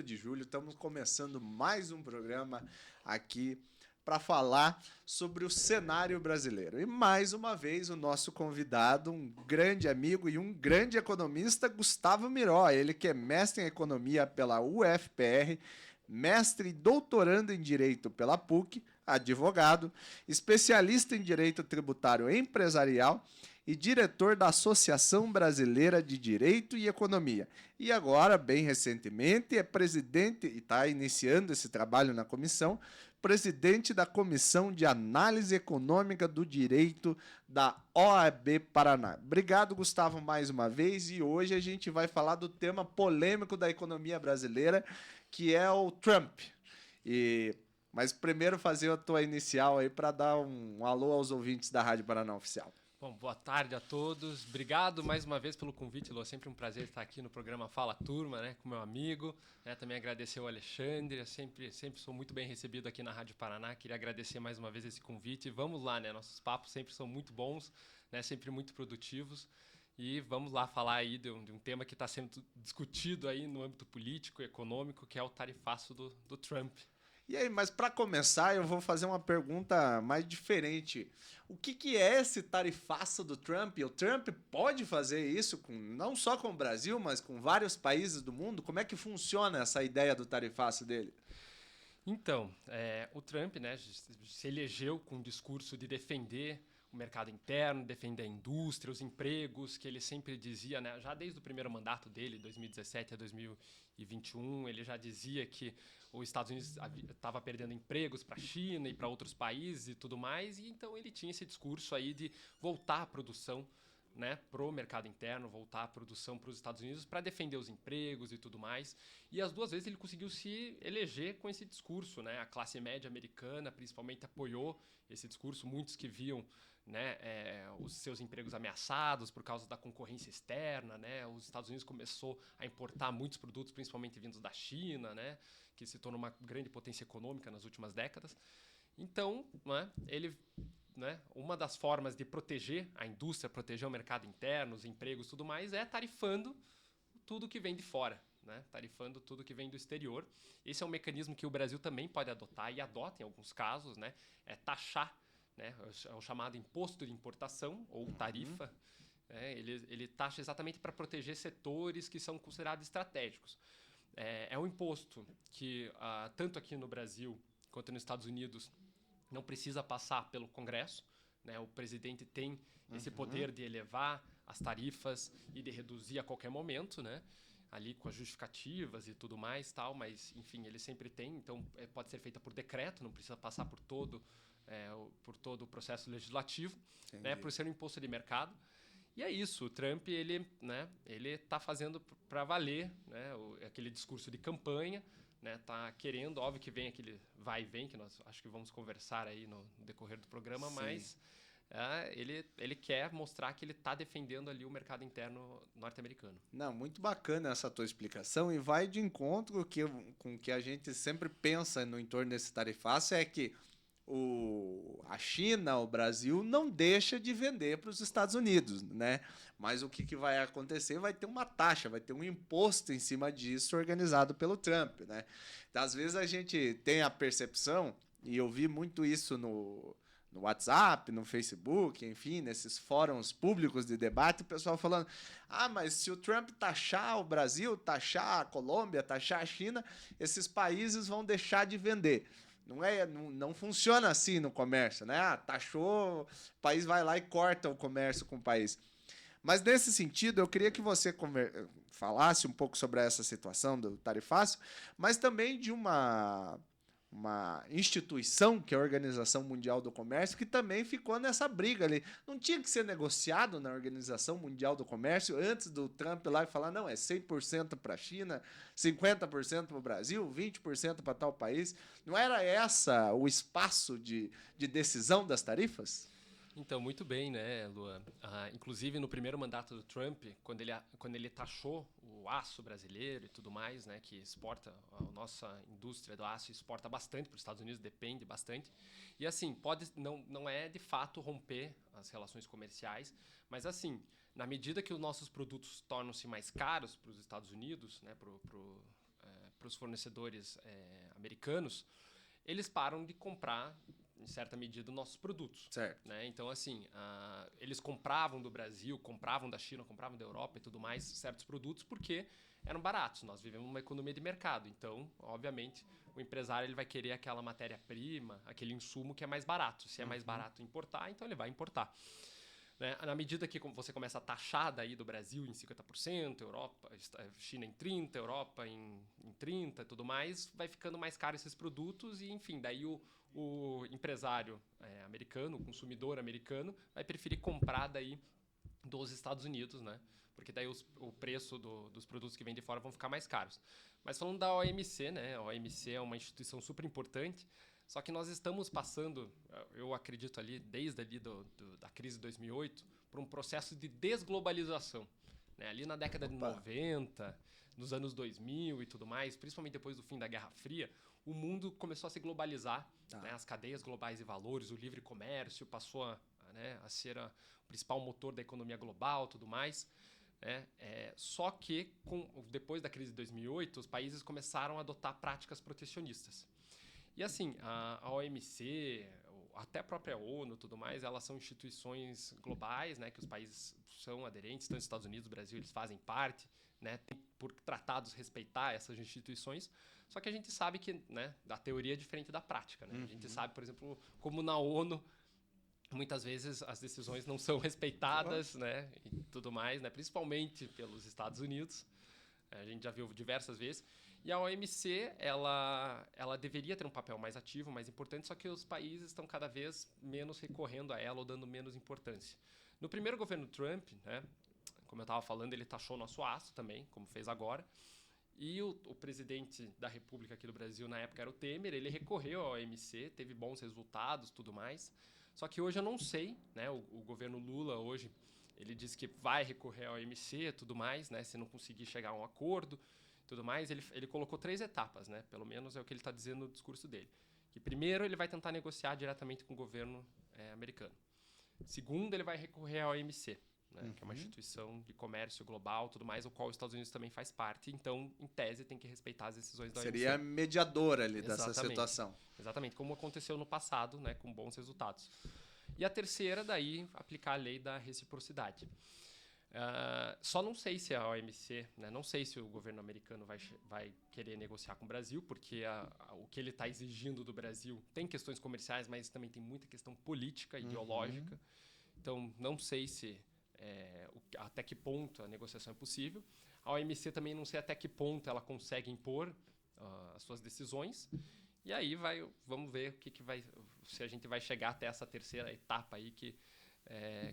de julho, estamos começando mais um programa aqui para falar sobre o cenário brasileiro. E mais uma vez o nosso convidado, um grande amigo e um grande economista, Gustavo Miró, ele que é mestre em economia pela UFPR, mestre e doutorando em direito pela PUC, advogado, especialista em direito tributário empresarial e diretor da Associação Brasileira de Direito e Economia. E agora, bem recentemente, é presidente, e está iniciando esse trabalho na comissão, presidente da Comissão de Análise Econômica do Direito da OAB Paraná. Obrigado, Gustavo, mais uma vez. E hoje a gente vai falar do tema polêmico da economia brasileira, que é o Trump. Mas primeiro fazer a tua inicial aí para dar um alô aos ouvintes da Rádio Paraná Oficial. Bom, boa tarde a todos. Obrigado mais uma vez pelo convite, Lu. É sempre um prazer estar aqui no programa Fala Turma, né, com meu amigo. Também agradecer ao Alexandre. Eu sempre sou muito bem recebido aqui na Rádio Paraná. Queria agradecer mais uma vez esse convite. Vamos lá, né? Nossos papos sempre são muito bons, né, sempre muito produtivos. E vamos lá falar aí de um tema que está sendo discutido aí no âmbito político e econômico, que é o tarifaço do Trump. E aí, mas para começar, eu vou fazer uma pergunta mais diferente. O que é esse tarifaço do Trump? O Trump pode fazer isso não só com o Brasil, mas com vários países do mundo? Como é que funciona essa ideia do tarifaço dele? Então, o Trump, né, se elegeu com um discurso de defender o mercado interno, defender a indústria, os empregos, que ele sempre dizia, né, já desde o primeiro mandato dele, 2017 a 2021, ele já dizia que os Estados Unidos estava perdendo empregos para a China e para outros países e tudo mais, e então ele tinha esse discurso aí de voltar à produção, né, para o mercado interno, voltar a produção para os Estados Unidos para defender os empregos e tudo mais. E as duas vezes ele conseguiu se eleger com esse discurso, né? A classe média americana principalmente apoiou esse discurso, muitos que viam, né, os seus empregos ameaçados por causa da concorrência externa, né? Os Estados Unidos começou a importar muitos produtos, principalmente vindos da China, né, que se tornou uma grande potência econômica nas últimas décadas. Então, né, uma das formas de proteger a indústria, proteger o mercado interno, os empregos e tudo mais, é tarifando tudo que vem de fora, né? Tarifando tudo que vem do exterior. Esse é um mecanismo que o Brasil também pode adotar e adota em alguns casos, né? É taxar, né? É o chamado imposto de importação ou tarifa. Ele taxa exatamente para proteger setores que são considerados estratégicos. É um imposto que, tanto aqui no Brasil quanto nos Estados Unidos, não precisa passar pelo Congresso, né? O presidente tem esse poder de elevar as tarifas e de reduzir a qualquer momento, né? Ali com as justificativas e tudo mais, tal, mas enfim, ele sempre tem, então pode ser feita por decreto, não precisa passar por todo o processo legislativo, né? Por ser um imposto de mercado. E é isso, o Trump ele está fazendo para valer, né, aquele discurso de campanha, né, tá querendo, óbvio que vem aquele vai e vem, que nós acho que vamos conversar aí no decorrer do programa, sim, mas ele quer mostrar que ele está defendendo ali o mercado interno norte-americano. Não, muito bacana essa tua explicação e vai de encontro com o que a gente sempre pensa no entorno desse tarifaço, é que a China, o Brasil, não deixa de vender para os Estados Unidos, né? Mas o que vai acontecer? Vai ter uma taxa, vai ter um imposto em cima disso organizado pelo Trump, né? Então, às vezes a gente tem a percepção, e eu vi muito isso no WhatsApp, no Facebook, enfim, nesses fóruns públicos de debate, o pessoal falando, mas se o Trump taxar o Brasil, taxar a Colômbia, taxar a China, esses países vão deixar de vender. Não funciona assim no comércio, né? Taxou, o país vai lá e corta o comércio com o país. Mas nesse sentido, eu queria que você falasse um pouco sobre essa situação do tarifaço, mas também de uma instituição, que é a Organização Mundial do Comércio, que também ficou nessa briga ali. Não tinha que ser negociado na Organização Mundial do Comércio antes do Trump lá e falar, não, é 100% para a China, 50% para o Brasil, 20% para tal país. Não era essa o espaço de decisão das tarifas? Então, muito bem, né, Luan? Inclusive, no primeiro mandato do Trump, quando ele taxou o aço brasileiro e tudo mais, né, que exporta, a nossa indústria do aço exporta bastante para os Estados Unidos, depende bastante. E assim, não é de fato romper as relações comerciais, mas assim, na medida que os nossos produtos tornam-se mais caros para os Estados Unidos, né, para os fornecedores americanos, eles param de comprar, em certa medida, nossos produtos. Certo. Né? Então, assim, eles compravam do Brasil, compravam da China, compravam da Europa e tudo mais, certos produtos, porque eram baratos. Nós vivemos uma economia de mercado. Então, obviamente, o empresário ele vai querer aquela matéria-prima, aquele insumo que é mais barato. Se é mais barato importar, então ele vai importar. Né? Na medida que você começa a taxar daí do Brasil em 50%, Europa, China em 30%, Europa em 30% e tudo mais, vai ficando mais caro esses produtos e, enfim, daí o empresário americano, o consumidor americano, vai preferir comprar daí dos Estados Unidos, né? Porque daí o preço dos produtos que vêm de fora vão ficar mais caros. Mas falando da OMC, né? A OMC é uma instituição super importante, só que nós estamos passando, eu acredito ali, desde ali da crise de 2008, por um processo de desglobalização. Né? Ali na década de 90, nos anos 2000 e tudo mais, principalmente depois do fim da Guerra Fria, o mundo começou a se globalizar. Né? As cadeias globais de valores, o livre comércio passou a ser o principal motor da economia global e tudo mais. Só que, depois da crise de 2008, os países começaram a adotar práticas protecionistas. E assim, a OMC, até a própria ONU e tudo mais, elas são instituições globais, né, que os países são aderentes, tanto os Estados Unidos, o Brasil, eles fazem parte, né, tem por tratados respeitar essas instituições, só que a gente sabe que, né, a teoria é diferente da prática. Né? A gente sabe, por exemplo, como na ONU, muitas vezes as decisões não são respeitadas, né, e tudo mais, né, principalmente pelos Estados Unidos. A gente já viu diversas vezes. E a OMC, ela deveria ter um papel mais ativo, mais importante, só que os países estão cada vez menos recorrendo a ela ou dando menos importância. No primeiro governo Trump, né, como eu estava falando, ele taxou nosso aço também, como fez agora. E o presidente da República aqui do Brasil, na época, era o Temer. Ele recorreu à OMC, teve bons resultados, tudo mais. Só que hoje eu não sei, né, o governo Lula hoje, ele disse que vai recorrer à OMC e tudo mais, né, se não conseguir chegar a um acordo tudo mais. Ele colocou 3 etapas, né, pelo menos é o que ele está dizendo no discurso dele. Que primeiro ele vai tentar negociar diretamente com o governo americano. Segundo, ele vai recorrer à OMC, né, que é uma instituição de comércio global, tudo mais, o qual os Estados Unidos também faz parte. Então, em tese, tem que respeitar as decisões da OMC. Seria mediador ali dessa situação. Exatamente, como aconteceu no passado, né, com bons resultados. E a terceira, daí, aplicar a lei da reciprocidade. Só não sei se a OMC, né, não sei se o governo americano vai querer negociar com o Brasil, porque o que ele está exigindo do Brasil tem questões comerciais, mas também tem muita questão política, ideológica. Então, não sei se até que ponto a negociação é possível. A OMC também não sei até que ponto ela consegue impor as suas decisões. E aí vamos ver se a gente vai chegar até essa terceira etapa aí que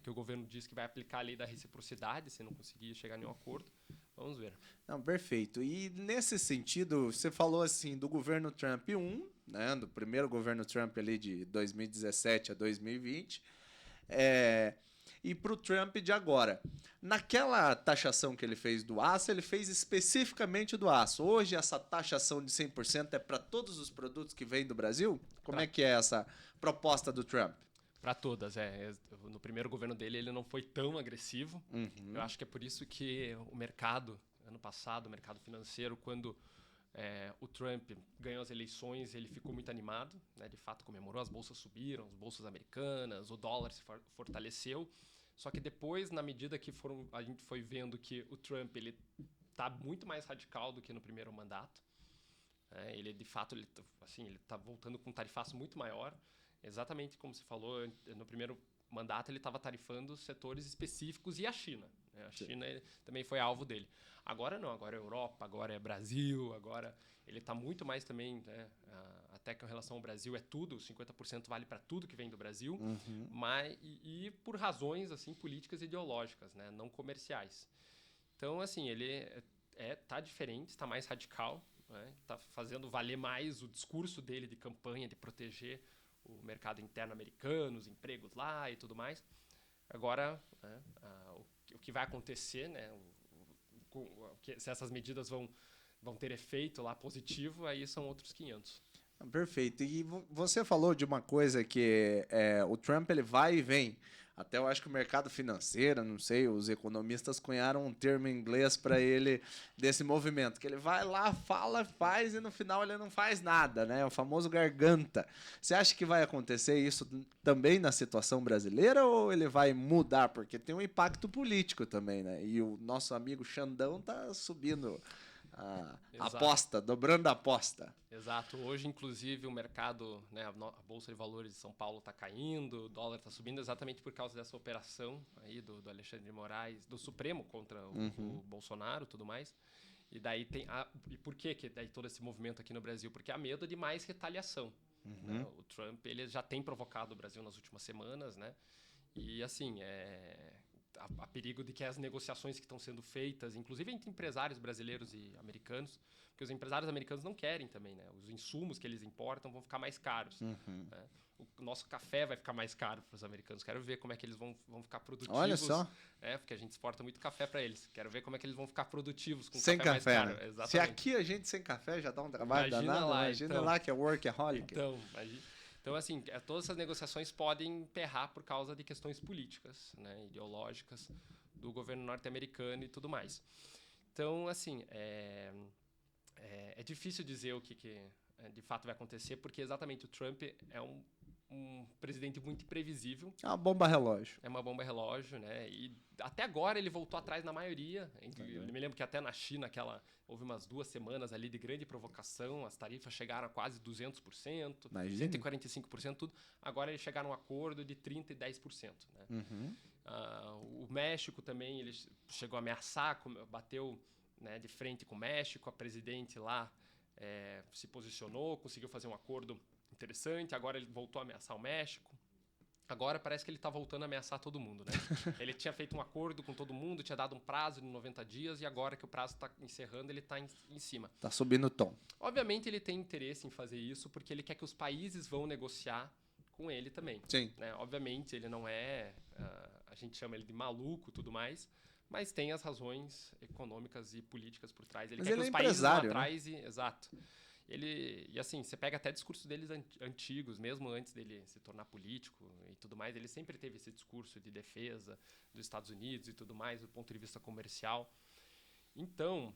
o governo diz que vai aplicar a lei da reciprocidade, se não conseguir chegar a nenhum acordo. Vamos ver. Não, perfeito. E nesse sentido, você falou assim do governo Trump 1, né, do primeiro governo Trump ali de 2017 a 2020, e para o Trump de agora. Naquela taxação que ele fez do aço, ele fez especificamente do aço. Hoje, essa taxação de 100% é para todos os produtos que vêm do Brasil? Como é que é essa proposta do Trump? Para todas, No primeiro governo dele, ele não foi tão agressivo. Eu acho que é por isso que o mercado, ano passado, o mercado financeiro, quando o Trump ganhou as eleições, ele ficou muito animado, né? De fato, comemorou, as bolsas subiram, as bolsas americanas, o dólar se fortaleceu. Só que depois, na medida que a gente foi vendo que o Trump ele está muito mais radical do que no primeiro mandato, ele, de fato, ele está voltando com um tarifaço muito maior. Exatamente como você falou, no primeiro mandato ele estava tarifando setores específicos e a China. Né? A China também foi alvo dele. Agora não, agora é Europa, agora é Brasil, agora ele está muito mais também, né? Até que em relação ao Brasil é tudo, 50% vale para tudo que vem do Brasil, mas, e por razões assim políticas e ideológicas, né? Não comerciais. Então, assim, ele tá diferente, está mais radical, né? Está fazendo valer mais o discurso dele de campanha, de proteger o mercado interno americano, os empregos lá e tudo mais. Agora, né, o que vai acontecer, né, se essas medidas vão ter efeito lá positivo, aí são outros 500. Perfeito. E você falou de uma coisa que o Trump ele vai e vem. Até eu acho que o mercado financeiro, não sei, os economistas cunharam um termo em inglês para ele desse movimento, que ele vai lá, fala, faz e no final ele não faz nada, né? O famoso garganta. Você acha que vai acontecer isso também na situação brasileira ou ele vai mudar? Porque tem um impacto político também, né? E o nosso amigo Xandão tá subindo a Exato. aposta, dobrando a aposta. Exato. Hoje, inclusive, o mercado, né, a Bolsa de Valores de São Paulo está caindo, o dólar está subindo exatamente por causa dessa operação aí do Alexandre de Moraes, do Supremo contra o Bolsonaro e tudo mais. E daí tem e por que daí todo esse movimento aqui no Brasil? Porque há medo de mais retaliação. Né? O Trump ele já tem provocado o Brasil nas últimas semanas, né? E assim, há perigo de que as negociações que estão sendo feitas, inclusive entre empresários brasileiros e americanos, porque os empresários americanos não querem também, né? Os insumos que eles importam vão ficar mais caros. Né? O nosso café vai ficar mais caro para os americanos. Quero ver como é que eles vão ficar produtivos. Olha só. Porque a gente exporta muito café para eles. Quero ver como é que eles vão ficar produtivos com sem café mais café, caro. né? Exatamente. Se aqui a gente sem café já dá um trabalho Imagina danado, lá, imagina então. lá que é workaholic. Então, assim, todas essas negociações podem emperrar por causa de questões políticas, né, ideológicas do governo norte-americano e tudo mais. Então, assim, é difícil dizer o que de fato vai acontecer, porque exatamente o Trump é um presidente muito imprevisível. É uma bomba relógio. É uma bomba relógio, né? E até agora ele voltou atrás na maioria. Eu me lembro que até na China houve umas 2 semanas ali de grande provocação, as tarifas chegaram a quase 200%, Imagina. 145%, tudo. Agora eles chegaram a um acordo de 30% e 10%. Né? O México também ele chegou a ameaçar, bateu, né, de frente com o México, a presidente lá se posicionou, conseguiu fazer um acordo interessante, agora ele voltou a ameaçar o México. Agora parece que ele está voltando a ameaçar todo mundo, né? Ele tinha feito um acordo com todo mundo, tinha dado um prazo de 90 dias e agora que o prazo está encerrando, ele está em cima. Está subindo o tom. Obviamente ele tem interesse em fazer isso porque ele quer que os países vão negociar com ele também. Sim. Né? Obviamente ele não a gente chama ele de maluco e tudo mais, mas tem as razões econômicas e políticas por trás. Ele quer que os países vão atrás exato. E assim, você pega até discursos deles antigos, mesmo antes dele se tornar político e tudo mais, ele sempre teve esse discurso de defesa dos Estados Unidos e tudo mais, do ponto de vista comercial. Então,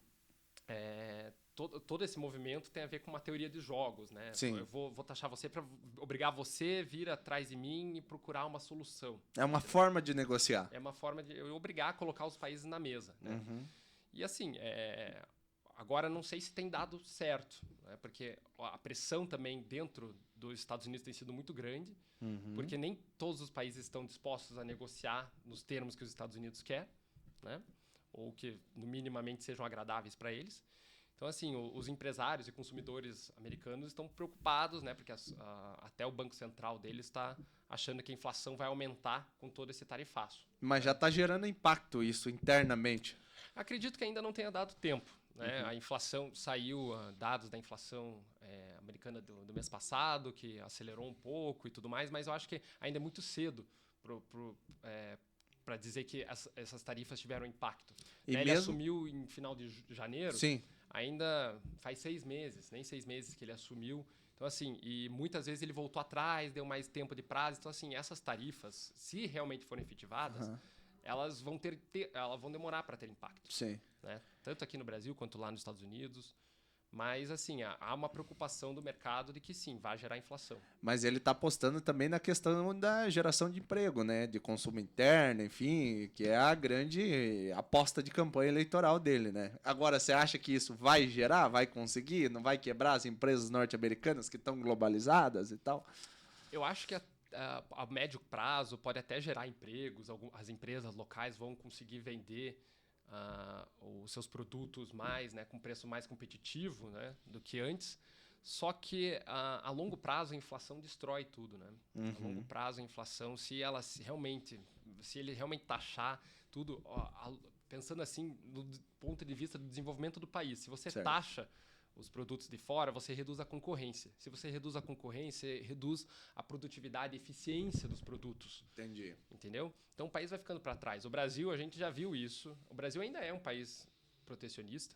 todo esse movimento tem a ver com uma teoria de jogos, né? Sim. Eu vou taxar você para obrigar você a vir atrás de mim e procurar uma solução. É uma forma de negociar. É uma forma de eu obrigar a colocar os países na mesa, né? E assim, agora não sei se tem dado certo, né? Porque a pressão também dentro dos Estados Unidos tem sido muito grande, porque nem todos os países estão dispostos a negociar nos termos que os Estados Unidos quer, né? Ou que minimamente sejam agradáveis para eles. Então, assim, os empresários e consumidores americanos estão preocupados, né? Porque até o Banco Central deles está achando que a inflação vai aumentar com todo esse tarifaço. Mas já está gerando impacto isso internamente. Acredito que ainda não tenha dado tempo. Né? A inflação, saiu dados da inflação americana do mês passado, que acelerou um pouco e tudo mais, mas eu acho que ainda é muito cedo para dizer que essas tarifas tiveram impacto. Ele assumiu em final de janeiro, Sim. Ainda faz 6 meses, nem 6 meses que ele assumiu. Então, assim, e muitas vezes ele voltou atrás, deu mais tempo de prazo. Então, assim, essas tarifas, se realmente forem efetivadas, elas vão demorar para ter impacto. Sim. Né? Tanto aqui no Brasil quanto lá nos Estados Unidos. Mas, assim, há uma preocupação do mercado de que, sim, vai gerar inflação. Mas ele está apostando também na questão da geração de emprego, né? De consumo interno, enfim, que é a grande aposta de campanha eleitoral dele, né? Agora, você acha que isso vai gerar? Vai conseguir? Não vai quebrar as empresas norte-americanas que estão globalizadas e tal? Eu acho que a médio prazo pode até gerar empregos. As empresas locais vão conseguir vender os seus produtos mais, né, com preço mais competitivo, né, do que antes. Só que a longo prazo a inflação destrói tudo, né? A longo prazo a inflação, se ele realmente taxar tudo, pensando assim do ponto de vista do desenvolvimento do país, se você taxa os produtos de fora, você reduz a concorrência. Se você reduz a concorrência, reduz a produtividade e eficiência dos produtos. Entendi. Entendeu? Então o país vai ficando para trás. O Brasil, a gente já viu isso. O Brasil ainda é um país protecionista,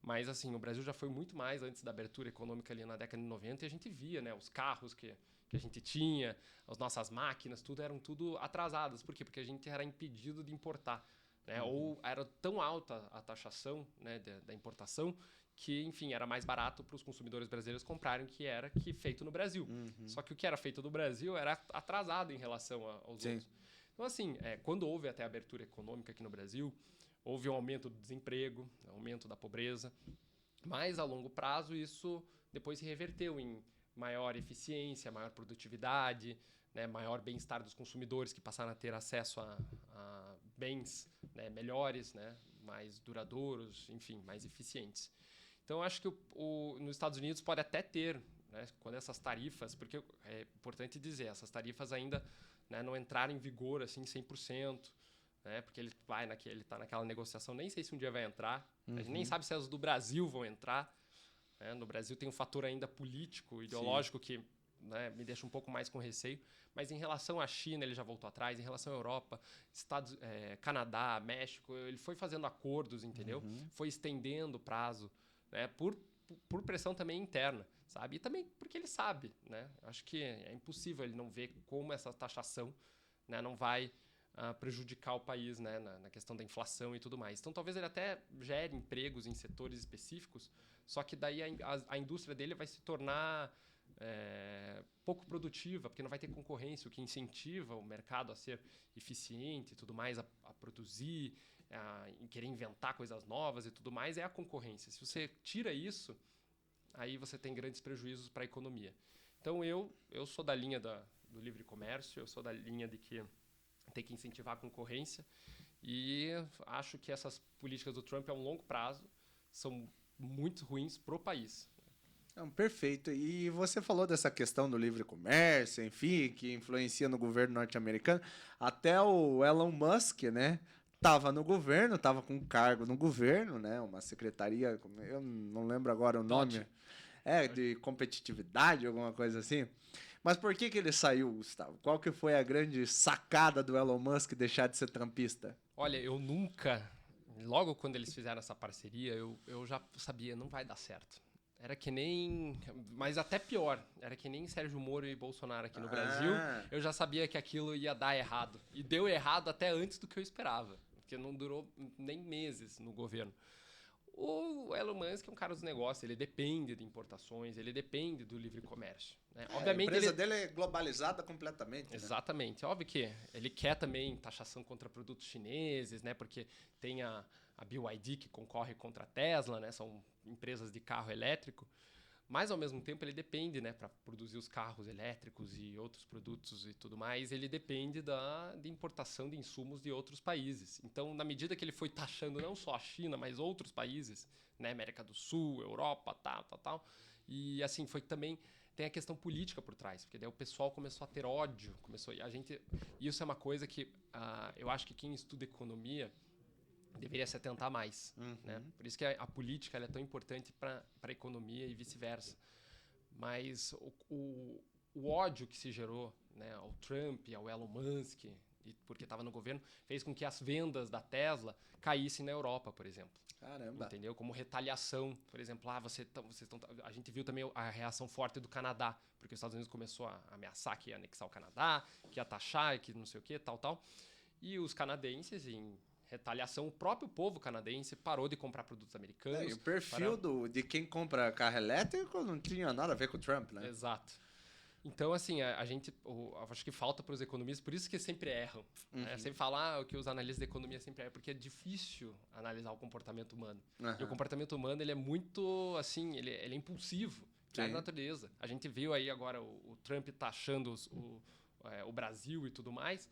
Mas, assim, o Brasil já foi muito mais antes da abertura econômica ali na década de 90 e a gente via, né, os carros que a gente tinha, as nossas máquinas, eram tudo atrasadas. Por quê? Porque a gente era impedido de importar, né? Ou era tão alta a taxação, né, da importação que, enfim, era mais barato para os consumidores brasileiros comprarem que feito no Brasil. Só que o que era feito no Brasil era atrasado em relação aos Sim. outros. Então, assim, quando houve até a abertura econômica aqui no Brasil, houve um aumento do desemprego, aumento da pobreza, mas a longo prazo isso depois se reverteu em maior eficiência, maior produtividade, né, maior bem-estar dos consumidores que passaram a ter acesso a bens, né, melhores, né, mais duradouros, enfim, mais eficientes. Então, acho que nos Estados Unidos pode até ter, né, quando essas tarifas, porque é importante dizer, essas tarifas ainda, né, não entraram em vigor assim 100%, né, porque ele está naquela negociação, nem sei se um dia vai entrar, a gente nem sabe se as do Brasil vão entrar, né. No Brasil tem um fator ainda político, ideológico, que, né, me deixa um pouco mais com receio, mas em relação à China ele já voltou atrás, em relação à Europa, Canadá, México, ele foi fazendo acordos, entendeu? Foi estendendo o prazo, né, por pressão também interna, sabe? E também porque ele sabe, né? Acho que é impossível ele não ver como essa taxação, né, não vai prejudicar o país, né, na questão da inflação e tudo mais. Então, talvez ele até gere empregos em setores específicos, só que daí a indústria dele vai se tornar pouco produtiva, porque não vai ter concorrência, o que incentiva o mercado a ser eficiente e tudo mais, a produzir, em querer inventar coisas novas e tudo mais, é a concorrência. Se você tira isso, aí você tem grandes prejuízos para a economia. Então, eu sou da linha do livre comércio, eu sou da linha de que tem que incentivar a concorrência e acho que essas políticas do Trump a um longo prazo são muito ruins para o país. Não, perfeito. E você falou dessa questão do livre comércio, enfim, que influencia no governo norte-americano. Até o Elon Musk, né, estava no governo, estava com um cargo no governo, né, uma secretaria, eu não lembro agora o nome, de competitividade, alguma coisa assim. Mas por que ele saiu, Gustavo? Qual que foi a grande sacada do Elon Musk deixar de ser trampista? Olha, eu nunca, logo quando eles fizeram essa parceria, eu já sabia, não vai dar certo. Era que nem, mas até pior, era que nem Sérgio Moro e Bolsonaro aqui no Brasil, eu já sabia que aquilo ia dar errado. E deu errado até antes do que eu esperava, porque não durou nem meses no governo. O Elon Musk é um cara dos negócios, ele depende de importações, ele depende do livre comércio, né? Obviamente, a empresa dele é globalizada completamente. Exatamente. Né? Óbvio que ele quer também taxação contra produtos chineses, né? Porque tem a BYD que concorre contra a Tesla, né? São empresas de carro elétrico. Mas, ao mesmo tempo, ele depende, né? Para produzir os carros elétricos e outros produtos e tudo mais, ele depende de importação de insumos de outros países. Então, na medida que ele foi taxando não só a China, mas outros países, né? América do Sul, Europa, tal. E, assim, foi também... Tem a questão política por trás, porque daí o pessoal começou a ter ódio, isso é uma coisa que eu acho que quem estuda economia deveria se atentar mais, né? Por isso que a política ela é tão importante para a economia e vice-versa. Mas o ódio que se gerou, né, ao Trump, ao Elon Musk, porque estava no governo, fez com que as vendas da Tesla caíssem na Europa, por exemplo. Caramba. Entendeu? Como retaliação, por exemplo, a gente viu também a reação forte do Canadá, porque os Estados Unidos começou a ameaçar que ia anexar o Canadá, que ia taxar, que não sei o que, tal. E os canadenses, em retaliação, o próprio povo canadense parou de comprar produtos americanos. E o perfil de quem compra carro elétrico não tinha nada a ver com o Trump, né? Exato. Então, assim, acho que falta para os economistas, por isso que sempre erram. Né? Sempre falar o que os analistas de economia sempre erram, porque é difícil analisar o comportamento humano. E o comportamento humano, ele é muito, assim, ele é impulsivo, é natureza. A gente viu aí agora o Trump taxando o Brasil e tudo mais,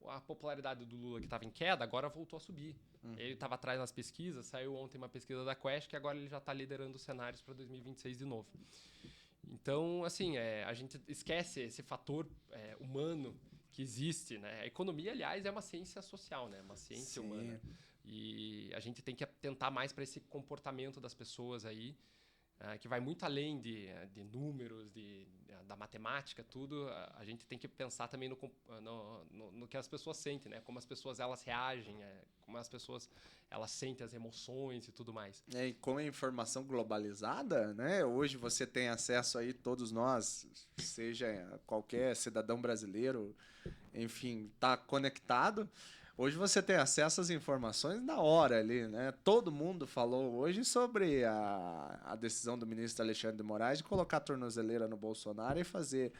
a popularidade do Lula, que estava em queda, agora voltou a subir. Ele estava atrás nas pesquisas, saiu ontem uma pesquisa da Quest, que agora ele já está liderando os cenários para 2026 de novo. Então, assim, a gente esquece esse fator humano que existe, né? A economia, aliás, é uma ciência social, né? Uma ciência humana. E a gente tem que atentar mais para esse comportamento das pessoas aí que vai muito além de números, da matemática, tudo. A gente tem que pensar também no que as pessoas sentem, né? Como as pessoas elas reagem, como as pessoas elas sentem as emoções e tudo mais. E com a informação globalizada, né? Hoje você tem acesso aí, todos nós, seja qualquer cidadão brasileiro, enfim, tá conectado. Hoje você tem acesso às informações na hora ali, né? Todo mundo falou hoje sobre a decisão do ministro Alexandre de Moraes de colocar a tornozeleira no Bolsonaro e fazer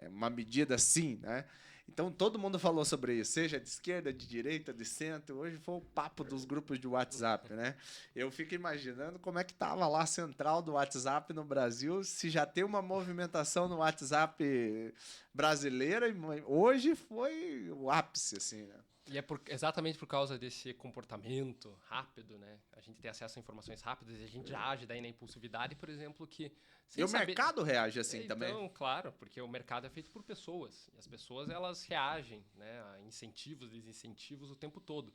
uma medida assim, né? Então todo mundo falou sobre isso, seja de esquerda, de direita, de centro. Hoje foi o papo dos grupos de WhatsApp, né? Eu fico imaginando como é que tava lá a central do WhatsApp no Brasil, se já tem uma movimentação no WhatsApp brasileira. Hoje foi o ápice, assim, né? E é exatamente por causa desse comportamento rápido, né? A gente tem acesso a informações rápidas e a gente já age daí na impulsividade, por exemplo, que... E o mercado reage assim também. Então, claro, porque o mercado é feito por pessoas. E as pessoas, elas reagem, né, a incentivos, desincentivos o tempo todo.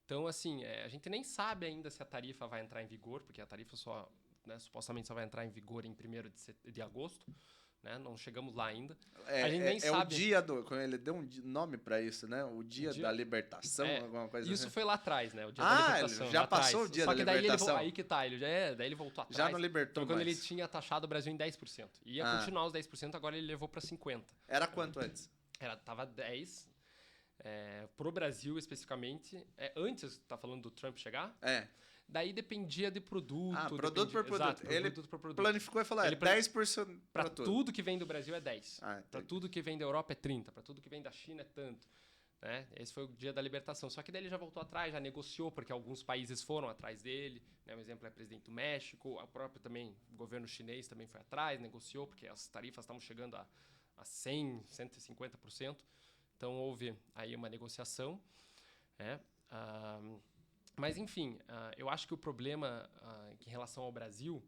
Então, assim, a gente nem sabe ainda se a tarifa vai entrar em vigor, porque a tarifa supostamente só vai entrar em vigor em 1º de agosto. Né? Não chegamos lá ainda. A gente nem sabe. O dia quando ele deu um nome para isso, né? O dia da libertação, alguma coisa isso assim. foi lá atrás, né? O dia da libertação. Ele já passou o dia da libertação. Só que daí aí que tá, daí ele voltou atrás. Já não libertou quando mais. ele tinha taxado o Brasil em 10%. Ia continuar os 10%, agora ele levou para 50%. Era quanto antes? Tava 10%. Pro Brasil, especificamente. Antes, tá falando do Trump chegar? Daí dependia de produto. Produto por produto. Exato, ele produto por produto. Planificou e falou, 10% para tudo que vem do Brasil é 10%. Para tudo que vem da Europa é 30%. Para tudo que vem da China é tanto. Né? Esse foi o dia da libertação. Só que daí ele já voltou atrás, já negociou, porque alguns países foram atrás dele. Né? Um exemplo é o presidente do México. O próprio também, o governo chinês também foi atrás, negociou, porque as tarifas estavam chegando a 100%, 150%. Então houve aí uma negociação. Né? Mas, enfim, eu acho que o problema em relação ao Brasil,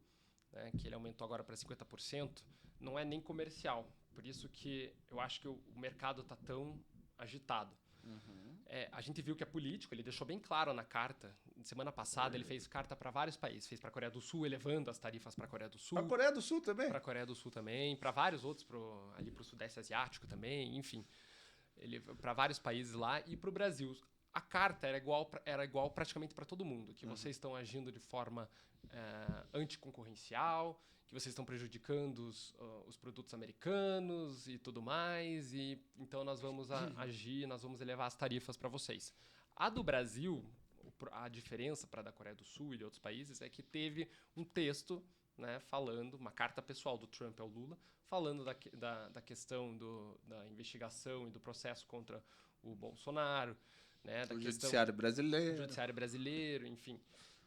né, que ele aumentou agora para 50%, não é nem comercial. Por isso que eu acho que o mercado está tão agitado. A gente viu que é político, ele deixou bem claro na carta. Semana passada ele fez carta para vários países. Fez para a Coreia do Sul, elevando as tarifas para a Coreia do Sul. Para a Coreia do Sul também? Para a Coreia do Sul também. Para vários outros, ali para o Sudeste Asiático também, enfim. Para vários países lá e para o Brasil. A carta era igual praticamente para todo mundo, que vocês estão agindo de forma anticoncorrencial, que vocês estão prejudicando os produtos americanos e tudo mais, e então nós vamos agir, nós vamos elevar as tarifas para vocês. A do Brasil, a diferença para a da Coreia do Sul e de outros países é que teve um texto, né, falando, uma carta pessoal do Trump ao Lula, falando da questão da investigação e do processo contra o Bolsonaro, né, o judiciário brasileiro. O judiciário brasileiro, enfim.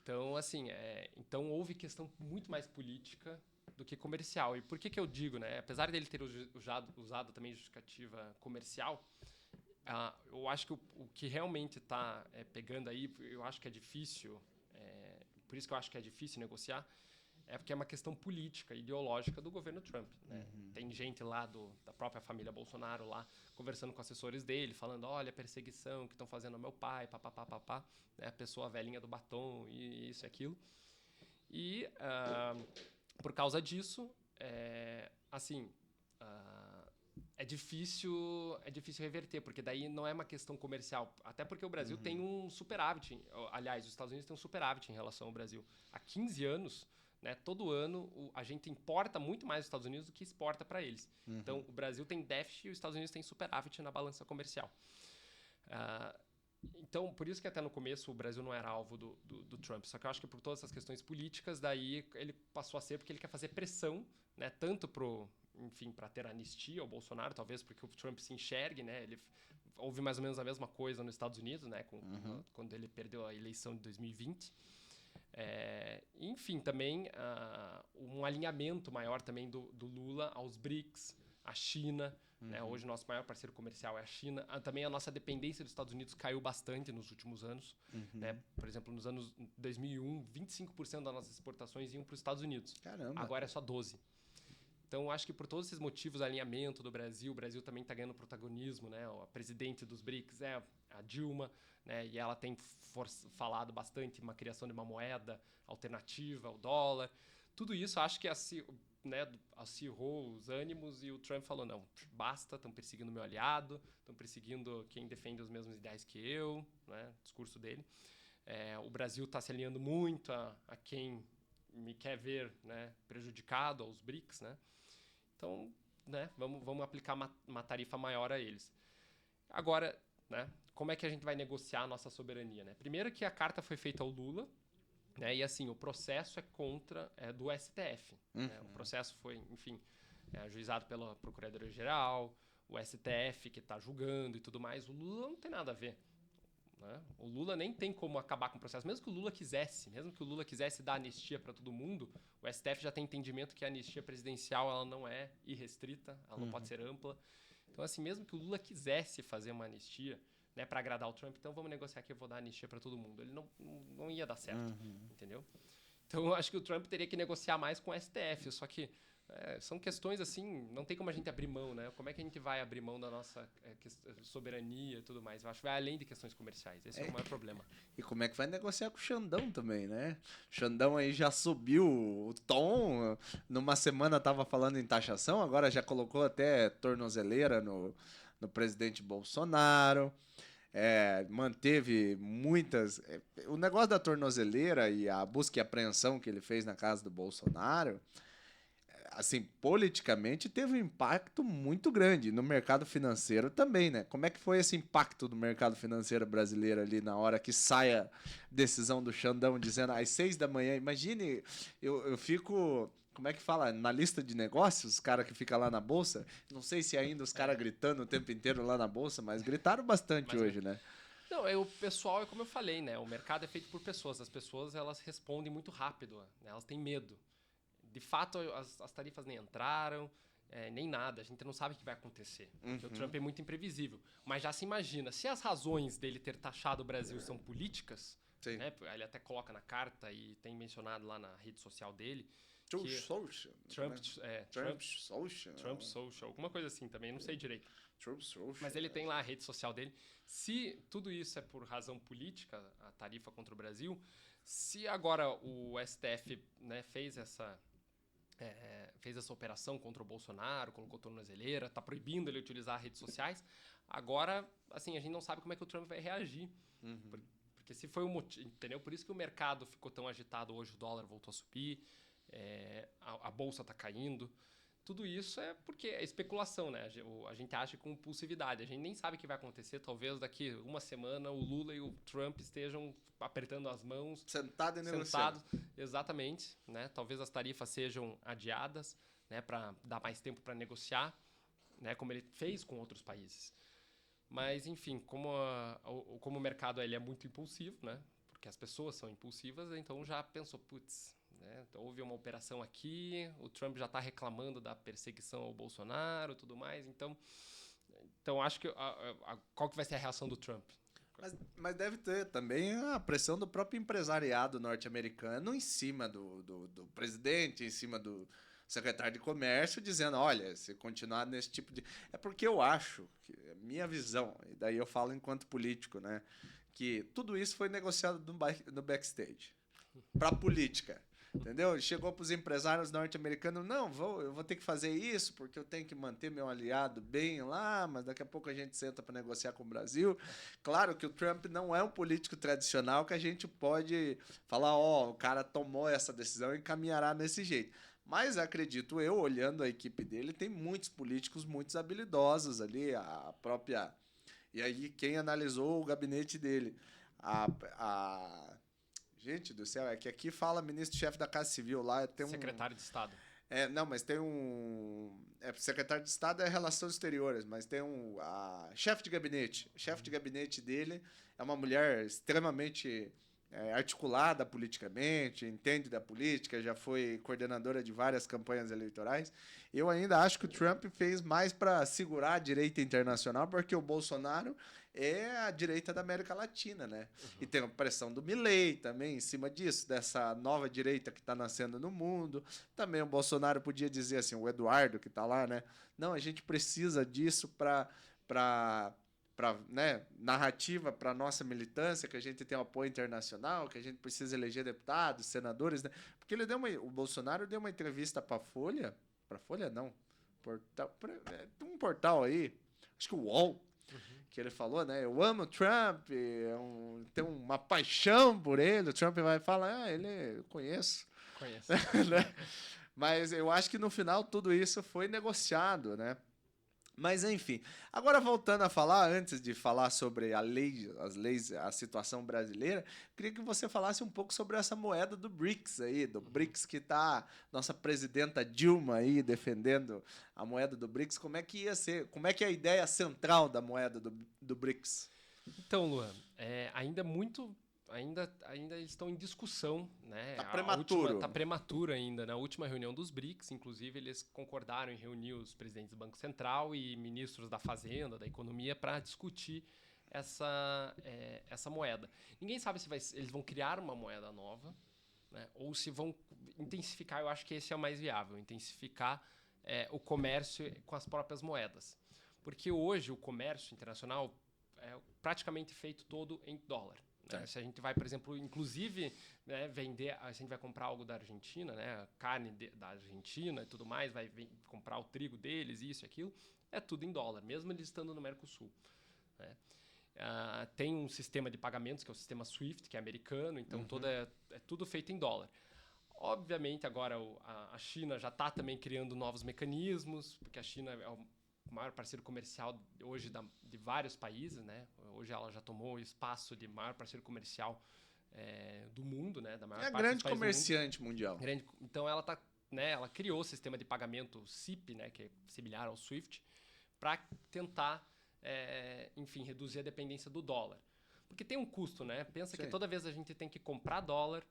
Então, assim, então houve questão muito mais política do que comercial. E por que eu digo, né? Apesar dele ter usado também justificativa comercial, eu acho que o que realmente está pegando aí, eu acho que é difícil, por isso que eu acho que é difícil negociar, é porque é uma questão política, ideológica do governo Trump. Né? Tem gente lá da própria família Bolsonaro lá conversando com assessores dele, falando, olha, a perseguição que estão fazendo ao meu pai, papapá, né? A pessoa velhinha do batom e isso e aquilo. E por causa disso, é difícil reverter, porque daí não é uma questão comercial. Até porque o Brasil tem um superávit. Aliás, os Estados Unidos têm um superávit em relação ao Brasil. Há 15 anos, né, todo ano, a gente importa muito mais dos Estados Unidos do que exporta para eles. Então, o Brasil tem déficit e os Estados Unidos têm superávit na balança comercial. Então, por isso que até no começo o Brasil não era alvo do Trump. Só que eu acho que por todas essas questões políticas, daí ele passou a ser porque ele quer fazer pressão, né, tanto para ter anistia ao Bolsonaro, talvez porque o Trump se enxergue, né? Houve mais ou menos a mesma coisa nos Estados Unidos, né, quando ele perdeu a eleição de 2020. Enfim, também um alinhamento maior também do Lula aos BRICS, à China. Né? Hoje o nosso maior parceiro comercial é a China. Também a nossa dependência dos Estados Unidos caiu bastante nos últimos anos. Né? Por exemplo, nos anos 2001, 25% das nossas exportações iam para os Estados Unidos. Caramba! Agora é só 12%. Então, acho que por todos esses motivos, alinhamento do Brasil, o Brasil também está ganhando protagonismo, né? A presidente dos BRICS é a Dilma, né? E ela tem falado bastante em uma criação de uma moeda alternativa ao dólar. Tudo isso, acho que acirrou os ânimos e o Trump falou, não, basta, estão perseguindo meu aliado, estão perseguindo quem defende os mesmos ideais que eu, né? Discurso dele. O Brasil está se alinhando muito a quem me quer ver, né, prejudicado, aos BRICS, né? Então, né, vamos aplicar uma tarifa maior a eles. Agora, né, como é que a gente vai negociar a nossa soberania, né? Primeiro que a carta foi feita ao Lula, né, e assim, o processo é do STF. Né? O processo foi, enfim, ajuizado pela Procuradoria-Geral, o STF que está julgando e tudo mais. O Lula não tem nada a ver. Né? O Lula nem tem como acabar com o processo. Mesmo que o Lula quisesse dar anistia para todo mundo, o STF já tem entendimento que a anistia presidencial ela não é irrestrita, ela não pode ser ampla. Então, assim, mesmo que o Lula quisesse fazer uma anistia, né, para agradar o Trump, então vamos negociar que eu vou dar anistia para todo mundo. Ele não ia dar certo, entendeu? Então, eu acho que o Trump teria que negociar mais com o STF, só que são questões assim, não tem como a gente abrir mão, né? Como é que a gente vai abrir mão da nossa soberania e tudo mais? Eu acho que vai além de questões comerciais. Esse é o maior problema. E como é que vai negociar com o Xandão também, né? O Xandão aí já subiu o tom. Numa semana tava falando em taxação, agora já colocou até tornozeleira no presidente Bolsonaro. Manteve muitas... O negócio da tornozeleira e a busca e apreensão que ele fez na casa do Bolsonaro... assim, politicamente teve um impacto muito grande no mercado financeiro também, né? Como é que foi esse impacto do mercado financeiro brasileiro ali na hora que sai a decisão do Xandão dizendo às 6 da manhã? Imagine, eu fico, como é que fala? Na lista de negócios, os caras que ficam lá na bolsa, não sei se ainda os caras gritando o tempo inteiro lá na bolsa, mas gritaram bastante hoje, né? Não, o pessoal é como eu falei, né? O mercado é feito por pessoas. As pessoas, elas respondem muito rápido, né? Elas têm medo. De fato, as tarifas nem entraram, nem nada. A gente não sabe o que vai acontecer. Porque o Trump é muito imprevisível. Mas já se imagina, se as razões dele ter taxado o Brasil são políticas, né, ele até coloca na carta e tem mencionado lá na rede social dele... Trump Social. Trump Social, alguma coisa assim também, não sei direito. Trump Social. Mas ele tem lá a rede social dele. Se tudo isso é por razão política, a tarifa contra o Brasil, se agora o STF, né, fez essa operação contra o Bolsonaro, colocou tornozeleira, está proibindo ele utilizar redes sociais. Agora, assim, a gente não sabe como é que o Trump vai reagir. Porque se foi o motivo, entendeu? Por isso que o mercado ficou tão agitado hoje, o dólar voltou a subir, a bolsa está caindo. Tudo isso é porque é especulação, né? A gente acha com impulsividade. A gente nem sabe o que vai acontecer. Talvez daqui uma semana o Lula e o Trump estejam apertando as mãos. Sentado e negociando. Exatamente. Né? Talvez as tarifas sejam adiadas, né? Para dar mais tempo para negociar, né? Como ele fez com outros países. Mas, enfim, como o mercado ele é muito impulsivo, né? Porque as pessoas são impulsivas, então já pensou, putz... né? Então, houve uma operação aqui, o Trump já está reclamando da perseguição ao Bolsonaro e tudo mais. Então acho que qual que vai ser a reação do Trump? Mas deve ter também a pressão do próprio empresariado norte-americano em cima do presidente, em cima do secretário de comércio, dizendo, olha, se continuar nesse tipo de... É porque eu acho, minha visão, e daí eu falo enquanto político, né, que tudo isso foi negociado no backstage, para a política. Entendeu? Chegou para os empresários norte-americanos, não, eu vou ter que fazer isso porque eu tenho que manter meu aliado bem lá, mas daqui a pouco a gente senta para negociar com o Brasil. Claro que o Trump não é um político tradicional que a gente pode falar, o cara tomou essa decisão e caminhará nesse jeito. Mas acredito eu, olhando a equipe dele, tem muitos políticos muito habilidosos ali, a própria... E aí, quem analisou o gabinete dele? Gente do céu, é que aqui fala ministro-chefe da Casa Civil, lá tem secretário de Estado. Não, mas tem secretário de Estado é Relações Exteriores, mas tem chefe de gabinete. O chefe de gabinete dele é uma mulher extremamente articulada politicamente, entende da política, já foi coordenadora de várias campanhas eleitorais. Eu ainda acho que o Trump fez mais para segurar a direita internacional, porque o Bolsonaro é a direita da América Latina, né? E tem a pressão do Milei também em cima disso, dessa nova direita que está nascendo no mundo. Também o Bolsonaro podia dizer assim, o Eduardo que está lá, né? Não, a gente precisa disso para né, narrativa para nossa militância, que a gente tem um apoio internacional, que a gente precisa eleger deputados, senadores, né? Porque o Bolsonaro deu uma entrevista para Folha não, um portal aí, acho que o UOL, que ele falou, né? Eu amo o Trump, tenho uma paixão por ele. O Trump vai falar, eu conheço. Né? Mas eu acho que no final tudo isso foi negociado, né? Mas enfim, agora voltando a falar, antes de falar sobre as leis, a situação brasileira, queria que você falasse um pouco sobre essa moeda do BRICS aí, do BRICS que tá nossa presidenta Dilma aí defendendo a moeda do BRICS. Como é que ia ser? Como é que é a ideia central da moeda do BRICS? Então, Luan, ainda estão em discussão, né? Tá prematuro. Está prematuro ainda. Na última reunião dos BRICS, inclusive, eles concordaram em reunir os presidentes do Banco Central e ministros da Fazenda, da Economia, para discutir essa moeda. Ninguém sabe se eles vão criar uma moeda nova, né? Ou se vão intensificar. Eu acho que esse é o mais viável, intensificar o comércio com as próprias moedas. Porque hoje o comércio internacional é praticamente feito todo em dólar. Né? Se a gente vai, por exemplo, inclusive, né, se a gente vai comprar algo da Argentina, né, carne da Argentina e tudo mais, comprar o trigo deles, isso e aquilo, é tudo em dólar, mesmo eles estando no Mercosul. Né? Tem um sistema de pagamentos, que é o sistema SWIFT, que é americano, então é tudo feito em dólar. Obviamente, agora a China já está também criando novos mecanismos, porque a China é o maior parceiro comercial hoje de vários países, né? Hoje ela já tomou o espaço de maior parceiro comercial do mundo, né? Da maior parte grande dos países comerciante mundial. Então ela né? Ela criou o sistema de pagamento CIP, né? Que é similar ao SWIFT, para tentar, enfim, reduzir a dependência do dólar, porque tem um custo, né? Pensa que toda vez a gente tem que comprar dólar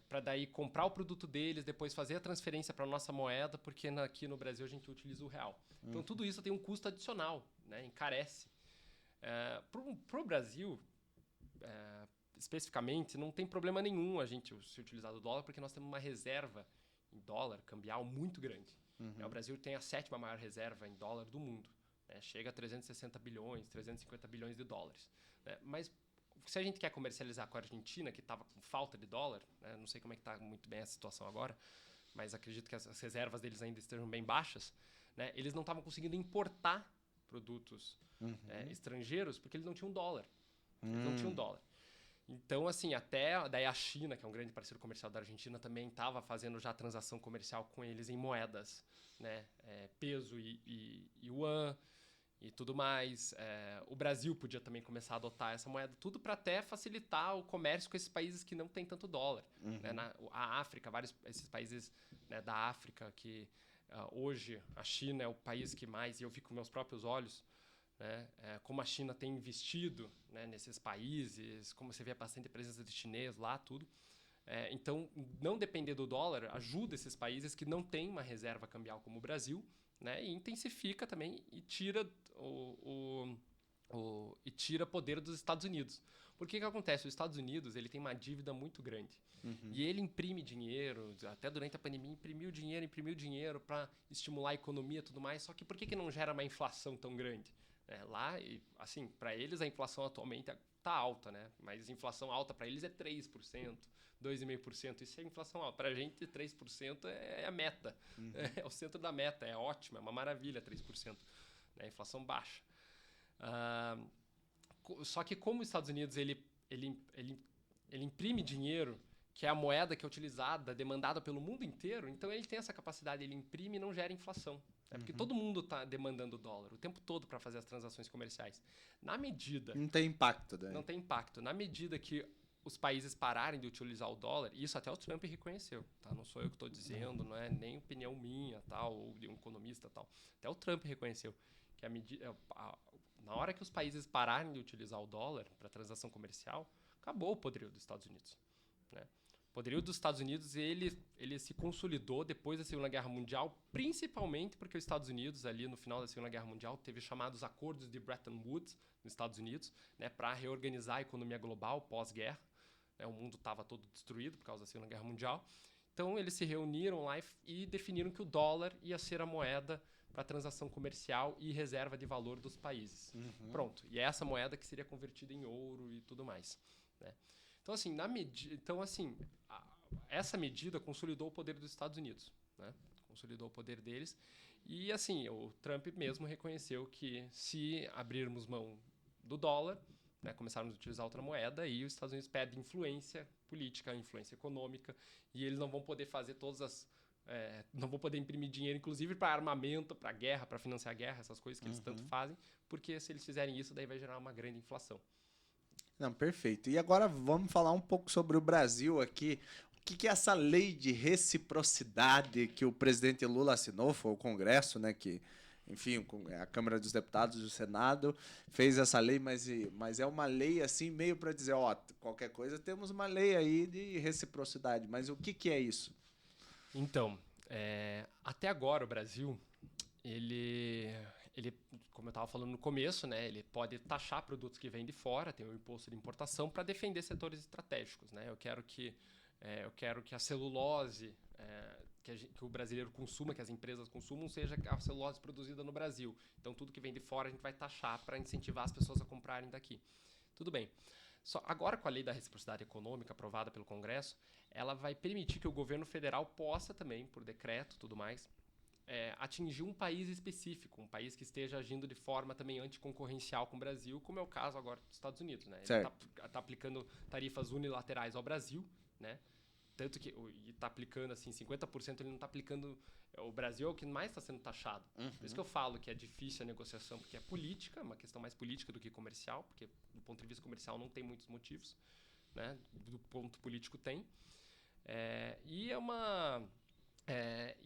para daí comprar o produto deles, depois fazer a transferência para a nossa moeda, porque aqui no Brasil a gente utiliza o real. Então, tudo isso tem um custo adicional, né? Encarece. Para o Brasil, especificamente, não tem problema nenhum a gente se utilizar do dólar, porque nós temos uma reserva em dólar cambial muito grande. O Brasil tem a 7ª maior reserva em dólar do mundo. Né? Chega a 360 bilhões, 350 bilhões de dólares. Né? Mas se a gente quer comercializar com a Argentina, que estava com falta de dólar, né? Não sei como é que está muito bem a situação agora, mas acredito que as reservas deles ainda estejam bem baixas, né? Eles não estavam conseguindo importar produtos estrangeiros porque eles não tinham dólar. Eles não tinham dólar. Então, assim, até daí a China, que é um grande parceiro comercial da Argentina, também estava fazendo já transação comercial com eles em moedas, né? Peso e yuan e tudo mais. O Brasil podia também começar a adotar essa moeda, tudo para até facilitar o comércio com esses países que não têm tanto dólar. Né? A África, esses países, né, da África, que hoje a China é o país que mais, e eu vi com meus próprios olhos, né, como a China tem investido, né, nesses países, como você vê bastante presença de chinês lá, tudo. Então, não depender do dólar ajuda esses países que não têm uma reserva cambial como o Brasil, né, e intensifica também e tira tira poder dos Estados Unidos. Porque que acontece? Os Estados Unidos ele tem uma dívida muito grande. E ele imprime dinheiro, até durante a pandemia imprimiu dinheiro para estimular a economia e tudo mais. Só que por que não gera uma inflação tão grande? Lá, assim, para eles a inflação atualmente está alta, né? Mas a inflação alta para eles é 3%, 2,5%. Isso é inflação alta. Para a gente, 3% é a meta. É o centro da meta. É ótimo, é uma maravilha 3%. Né? Inflação baixa. Só que como os Estados Unidos ele imprime dinheiro, que é a moeda que é utilizada, demandada pelo mundo inteiro, então ele tem essa capacidade, ele imprime e não gera inflação. Porque todo mundo está demandando dólar o tempo todo para fazer as transações comerciais. Na medida... Não tem impacto, daí. Não tem impacto. Na medida que os países pararem de utilizar o dólar, isso até o Trump reconheceu, tá? Não sou eu que estou dizendo, não é nem opinião minha, tal, ou de um economista, tal. Até o Trump reconheceu que na hora que os países pararem de utilizar o dólar para transação comercial, acabou o poderio dos Estados Unidos, né? O poderio dos Estados Unidos ele se consolidou depois da Segunda Guerra Mundial, principalmente porque os Estados Unidos, ali no final da Segunda Guerra Mundial, teve chamados acordos de Bretton Woods nos Estados Unidos, né, para reorganizar a economia global pós-guerra. Né, o mundo estava todo destruído por causa da Segunda Guerra Mundial. Então, eles se reuniram lá e definiram que o dólar ia ser a moeda para transação comercial e reserva de valor dos países. Pronto. E é essa moeda que seria convertida em ouro e tudo mais, né? Então, assim, essa medida consolidou o poder dos Estados Unidos, né? Consolidou o poder deles. E, assim, o Trump mesmo reconheceu que se abrirmos mão do dólar, né, começarmos a utilizar outra moeda, e os Estados Unidos perdem influência política, influência econômica, e eles não vão poder fazer não vão poder imprimir dinheiro, inclusive para armamento, para guerra, para financiar a guerra, essas coisas que eles tanto fazem, porque se eles fizerem isso, daí vai gerar uma grande inflação. Não, perfeito. E agora vamos falar um pouco sobre o Brasil aqui. O que é essa lei de reciprocidade que o presidente Lula assinou? Foi o Congresso, né, que, enfim, a Câmara dos Deputados e o Senado fez essa lei, mas é uma lei assim meio para dizer, ó, qualquer coisa temos uma lei aí de reciprocidade. Mas o que é isso? Então, até agora o Brasil, ele, como eu estava falando no começo, né, ele pode taxar produtos que vêm de fora, tem o imposto de importação para defender setores estratégicos, né? Eu quero que a celulose que o brasileiro consuma, que as empresas consumam, seja a celulose produzida no Brasil. Então, tudo que vem de fora a gente vai taxar para incentivar as pessoas a comprarem daqui. Tudo bem. Só agora, com a lei da reciprocidade econômica aprovada pelo Congresso, ela vai permitir que o governo federal possa também, por decreto e tudo mais, atingir um país específico, um país que esteja agindo de forma também anticoncorrencial com o Brasil, como é o caso agora dos Estados Unidos, né? Ele está aplicando tarifas unilaterais ao Brasil, né? Tanto que está aplicando assim 50%, ele não está aplicando. O Brasil é o que mais está sendo taxado. Por isso que eu falo que é difícil a negociação, porque é política, uma questão mais política do que comercial, porque do ponto de vista comercial não tem muitos motivos, né? Do ponto político tem. E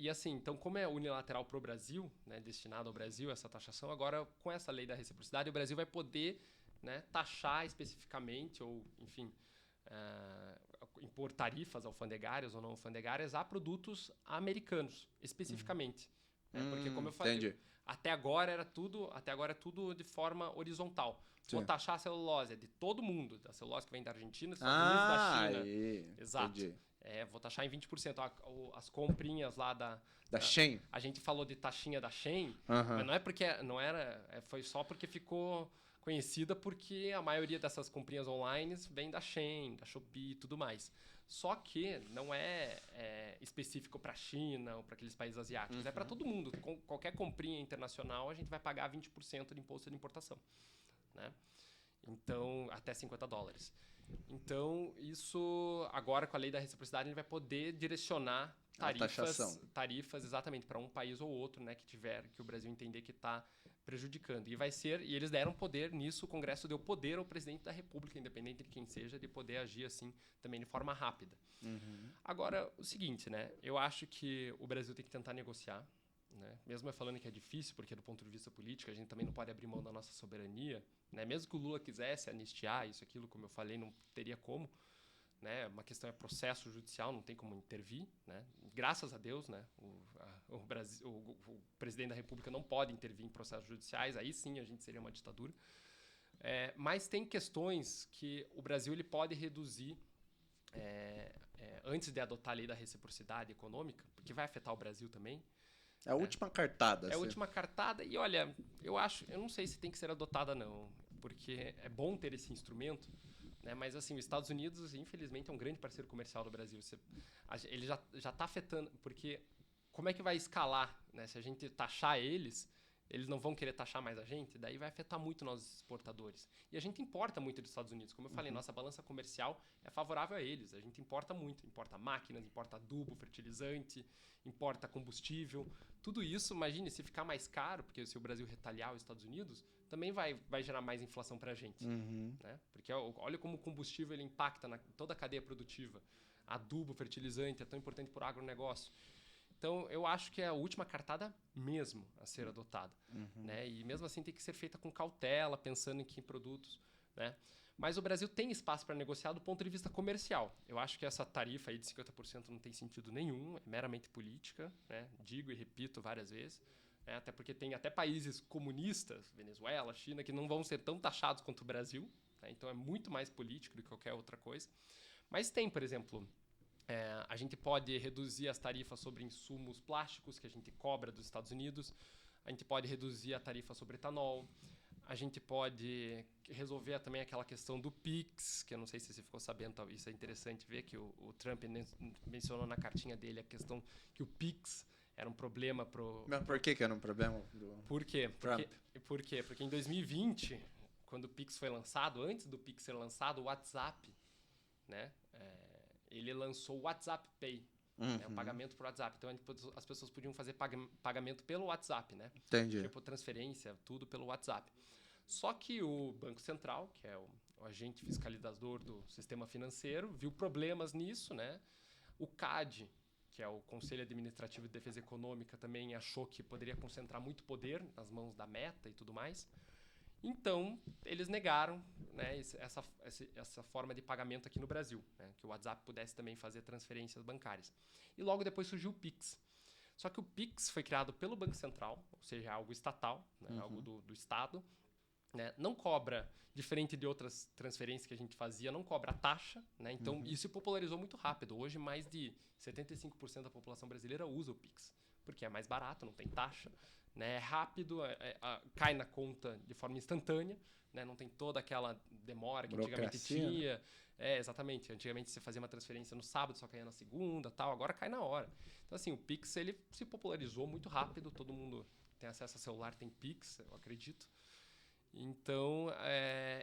assim, então, como é unilateral para o Brasil, né, destinado ao Brasil essa taxação, agora com essa lei da reciprocidade, o Brasil vai poder, né, taxar especificamente, ou, enfim, impor tarifas alfandegárias ou não alfandegárias a produtos americanos, especificamente. Né? Porque, como eu falei, entendi. até agora é tudo de forma horizontal. Vou taxar a celulose de todo mundo, da celulose que vem da Argentina, dos Estados Unidos, da China. Exato. Entendi. Vou taxar em 20%. As comprinhas lá da Shein. A gente falou de taxinha da Shein, mas não é porque não era, foi só porque ficou conhecida porque a maioria dessas comprinhas online vem da Shein, da Shopee e tudo mais. Só que não é específico para a China ou para aqueles países asiáticos. É para todo mundo. Qualquer comprinha internacional, a gente vai pagar 20% de imposto de importação. Né? Então, até $50. Então, isso agora com a lei da reciprocidade, ele vai poder direcionar tarifas exatamente para um país ou outro, né, que o Brasil entender que está prejudicando. E eles deram poder nisso, o Congresso deu poder ao presidente da República, independente de quem seja, de poder agir assim também de forma rápida. Agora, o seguinte, né, eu acho que o Brasil tem que tentar negociar, né, mesmo eu falando que é difícil, porque do ponto de vista político a gente também não pode abrir mão da nossa soberania, né, mesmo que o Lula quisesse anistiar isso, aquilo, como eu falei, não teria como. Né, uma questão é processo judicial, não tem como intervir, né? Graças a Deus, né, o presidente da República não pode intervir em processos judiciais, aí sim a gente seria uma ditadura. Mas tem questões que o Brasil ele pode reduzir antes de adotar a lei da reciprocidade econômica, porque vai afetar o Brasil também. É a última cartada. É a última cartada e, olha, eu não sei se tem que ser adotada não, porque é bom ter esse instrumento, né? Mas assim, os Estados Unidos, infelizmente, é um grande parceiro comercial do Brasil. Ele já está afetando, porque como é que vai escalar? Né? Se a gente taxar eles não vão querer taxar mais a gente, daí vai afetar muito nós exportadores. E a gente importa muito dos Estados Unidos. Como eu falei, nossa balança comercial é favorável a eles. A gente importa muito. Importa máquinas, importa adubo, fertilizante, importa combustível. Tudo isso, imagine, se ficar mais caro, porque se o Brasil retaliar os Estados Unidos, também vai gerar mais inflação para a gente. Né? Porque olha como o combustível ele impacta toda a cadeia produtiva. Adubo, fertilizante, é tão importante para o agronegócio. Então, eu acho que é a última cartada mesmo a ser adotada. Né? E mesmo assim tem que ser feita com cautela, pensando em que produtos. Né? Mas o Brasil tem espaço para negociar do ponto de vista comercial. Eu acho que essa tarifa aí de 50% não tem sentido nenhum, é meramente política, né? Digo e repito várias vezes. Né? Até porque tem até países comunistas, Venezuela, China, que não vão ser tão taxados quanto o Brasil. Né? Então é muito mais político do que qualquer outra coisa. Mas tem, por exemplo, a gente pode reduzir as tarifas sobre insumos plásticos que a gente cobra dos Estados Unidos. A gente pode reduzir a tarifa sobre etanol. A gente pode resolver também aquela questão do PIX, que eu não sei se você ficou sabendo, isso é interessante ver, que o Trump mencionou na cartinha dele a questão que o PIX era um problema pro... Mas por que era um problema do Por quê? Trump? Por quê? Porque em 2020, quando o PIX foi lançado, antes do PIX ser lançado, o WhatsApp, né, ele lançou o WhatsApp Pay, o pagamento por WhatsApp. Então as pessoas podiam fazer pagamento pelo WhatsApp, né? Entendi. Tipo transferência, tudo pelo WhatsApp. Só que o Banco Central, que é o agente fiscalizador do sistema financeiro, viu problemas nisso, né? O CAD, que é o Conselho Administrativo de Defesa Econômica, também achou que poderia concentrar muito poder nas mãos da Meta e tudo mais. Então, eles negaram, né, essa forma de pagamento aqui no Brasil, né, que o WhatsApp pudesse também fazer transferências bancárias. E logo depois surgiu o Pix. Só que o Pix foi criado pelo Banco Central, ou seja, algo estatal, né, algo do Estado. Né, não cobra, diferente de outras transferências que a gente fazia, não cobra taxa. Né, então, isso se popularizou muito rápido. Hoje, mais de 75% da população brasileira usa o Pix, porque é mais barato, não tem taxa. Né, é rápido, cai na conta de forma instantânea, né, não tem toda aquela demora que antigamente tinha. Exatamente. Antigamente você fazia uma transferência no sábado, só caía na segunda, tal. Agora cai na hora. Então, assim, o Pix ele se popularizou muito rápido. Todo mundo tem acesso a celular, tem Pix, eu acredito. Então,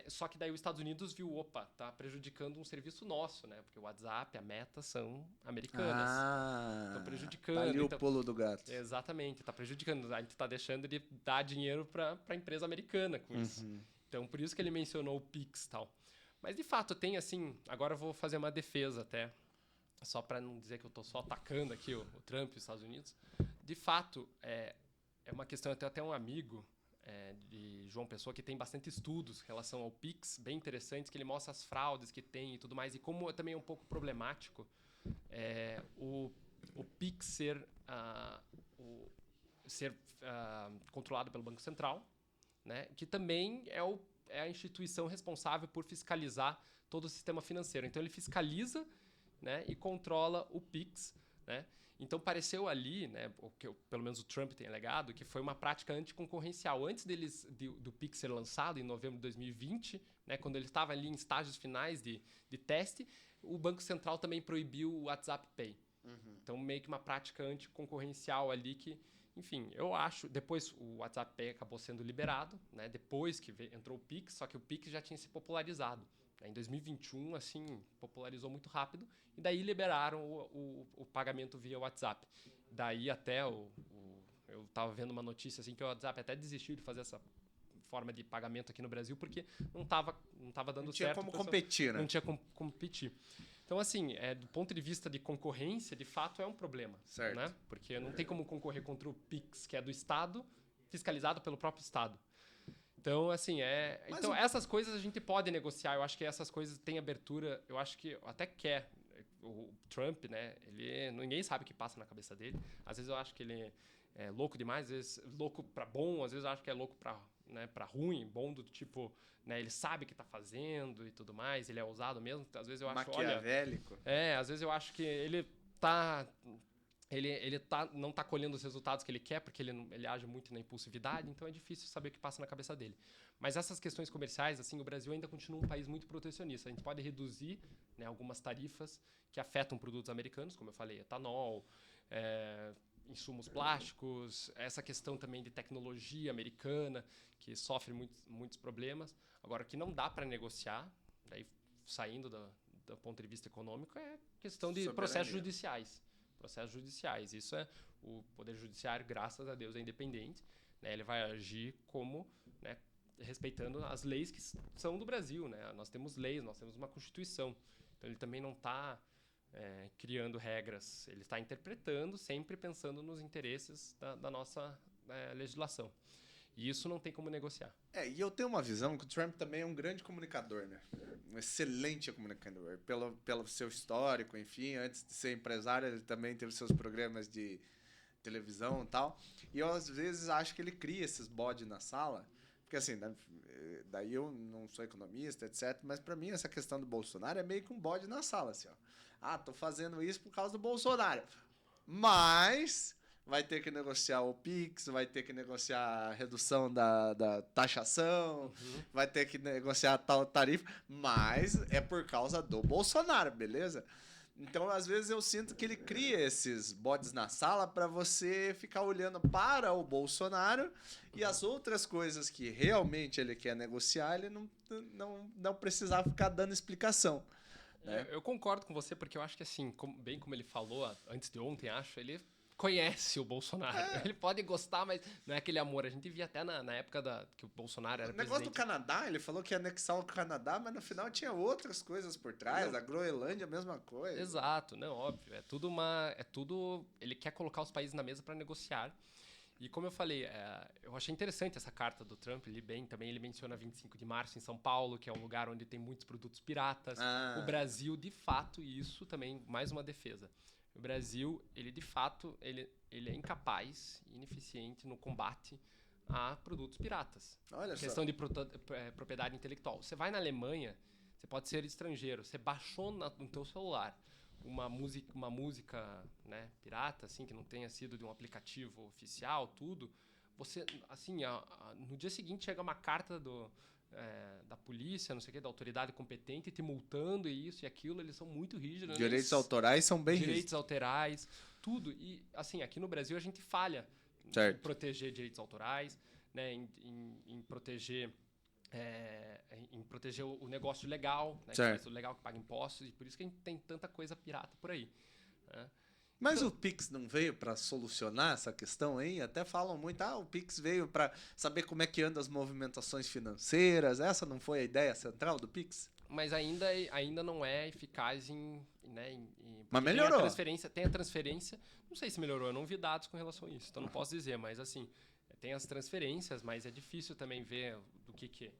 só que daí os Estados Unidos viu, opa, tá prejudicando um serviço nosso, né? Porque o WhatsApp, a Meta são americanas. Estão prejudicando. Tá ali então, o pulo do gato. Exatamente, tá prejudicando. A gente tá deixando de dar dinheiro para a empresa americana com isso. Então, por isso que ele mencionou o Pix e tal. Mas, de fato, tem assim... Agora eu vou fazer uma defesa até, só para não dizer que eu tô só atacando aqui o Trump e os Estados Unidos. De fato, é uma questão, eu tenho até um amigo... de João Pessoa, que tem bastante estudos em relação ao Pix, bem interessantes, que ele mostra as fraudes que tem e tudo mais, e como também é um pouco problemático o Pix ser controlado pelo Banco Central, né, que também é a instituição responsável por fiscalizar todo o sistema financeiro. Então, ele fiscaliza, né, e controla o Pix, né? Então, pareceu ali, né, o que pelo menos o Trump tem alegado, que foi uma prática anticoncorrencial. Antes do Pix ser lançado, em novembro de 2020, né, quando ele estava ali em estágios finais de teste, o Banco Central também proibiu o WhatsApp Pay. Então, meio que uma prática anticoncorrencial ali que, enfim, eu acho... Depois o WhatsApp Pay acabou sendo liberado, né, depois que entrou o Pix, só que o Pix já tinha se popularizado. Em 2021, assim, popularizou muito rápido. E daí liberaram o pagamento via WhatsApp. Daí até eu estava vendo uma notícia assim que o WhatsApp até desistiu de fazer essa forma de pagamento aqui no Brasil porque não estava dando certo. Não tinha como competir, né? Não tinha como competir. Então, assim, do ponto de vista de concorrência, de fato é um problema. Certo. Né? Porque não tem como concorrer contra o Pix, que é do Estado, fiscalizado pelo próprio Estado. Então, assim, então essas coisas a gente pode negociar. Eu acho que essas coisas têm abertura. Eu acho que até quer. O Trump, né? Ninguém sabe o que passa na cabeça dele. Às vezes eu acho que ele é louco demais, às vezes louco pra bom, às vezes eu acho que é louco pra ruim, bom do tipo, né? Ele sabe o que tá fazendo e tudo mais, ele é ousado mesmo. Às vezes eu acho, maquiavélico. Às vezes eu acho que ele não está colhendo os resultados que ele quer, porque ele age muito na impulsividade, então é difícil saber o que passa na cabeça dele. Mas essas questões comerciais, assim, o Brasil ainda continua um país muito protecionista. A gente pode reduzir, né, algumas tarifas que afetam produtos americanos, como eu falei, etanol, insumos plásticos, essa questão também de tecnologia americana, que sofre muitos problemas. Agora, o que não dá para negociar, daí, saindo do ponto de vista econômico, é questão de processos judiciais. Isso o Poder Judiciário, graças a Deus, é independente. Né? Ele vai agir como, né, respeitando as leis que são do Brasil. Né? Nós temos leis, nós temos uma Constituição. Então, ele também não está criando regras. Ele está interpretando, sempre pensando nos interesses da nossa legislação. E isso não tem como negociar. E eu tenho uma visão que o Trump também é um grande comunicador, né? Um excelente comunicador. Pelo seu histórico, enfim, antes de ser empresário, ele também teve seus programas de televisão e tal. E eu, às vezes, acho que ele cria esses bodes na sala. Porque, assim, daí eu não sou economista, etc. Mas, para mim, essa questão do Bolsonaro é meio que um bode na sala, assim, ó. Ah, tô fazendo isso por causa do Bolsonaro. Mas vai ter que negociar o Pix, vai ter que negociar a redução da taxação, vai ter que negociar tal tarifa, mas é por causa do Bolsonaro, beleza? Então, às vezes, eu sinto que ele cria esses bodes na sala para você ficar olhando para o Bolsonaro e as outras coisas que realmente ele quer negociar, ele não precisar ficar dando explicação. Né? Eu concordo com você, porque eu acho que, assim, bem como ele falou antes de ontem, acho, ele conhece o Bolsonaro. Ele pode gostar, mas não é aquele amor. A gente via até na época que o Bolsonaro era presidente. O negócio do Canadá, ele falou que ia anexar o Canadá, mas no final tinha outras coisas por trás. Não. A Groenlândia, a mesma coisa. Exato, não, óbvio. Ele quer colocar os países na mesa para negociar. E como eu falei, eu achei interessante essa carta do Trump. Também ele menciona 25 de março em São Paulo, que é um lugar onde tem muitos produtos piratas. O Brasil, de fato, e isso também, mais uma defesa. O Brasil, ele de fato, ele é incapaz e ineficiente no combate a produtos piratas. Olha só. Questão de propriedade intelectual. Você vai na Alemanha, você pode ser estrangeiro, você baixou no teu celular uma música, né, pirata, assim, que não tenha sido de um aplicativo oficial, tudo, você, assim, no dia seguinte chega uma carta da polícia, não sei o quê, da autoridade competente, te multando e isso e aquilo, eles são muito rígidos. Direitos autorais são bem rígidos. Direitos autorais, tudo. E, assim, aqui no Brasil a gente falha certo. Em proteger direitos autorais, né, em proteger... em proteger o negócio legal, né, o legal que paga impostos, e por isso que a gente tem tanta coisa pirata por aí. Né? Mas o Pix não veio para solucionar essa questão aí? Até falam muito, o Pix veio para saber como é que andam as movimentações financeiras. Essa não foi a ideia central do Pix? Mas ainda não é eficaz mas melhorou. Tem a transferência, não sei se melhorou, eu não vi dados com relação a isso, então não posso dizer, mas assim, tem as transferências, mas é difícil também ver do que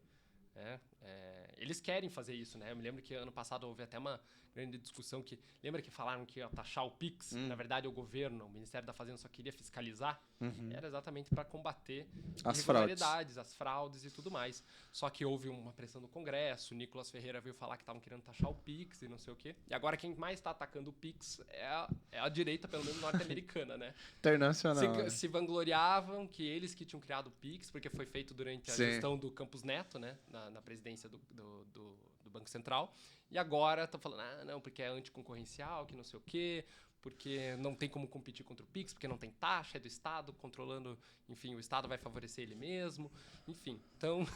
eles querem fazer isso, né? Eu me lembro que ano passado houve até uma grande discussão lembra que falaram que ia taxar o Pix? Na verdade, o governo, o Ministério da Fazenda só queria fiscalizar. Era exatamente para combater as irregularidades, as fraudes e tudo mais. Só que houve uma pressão do Congresso, o Nicolas Ferreira veio falar que estavam querendo taxar o Pix e não sei o quê. E agora quem mais está atacando o Pix é a direita, pelo menos norte-americana, né? Internacional. Se vangloriavam que eles que tinham criado o Pix, porque foi feito durante a gestão do Campos Neto, né? Na presidência do Banco Central. E agora estão falando, não, porque é anticoncorrencial, que não sei o quê, porque não tem como competir contra o Pix, porque não tem taxa, é do Estado controlando, enfim, o Estado vai favorecer ele mesmo, enfim, então...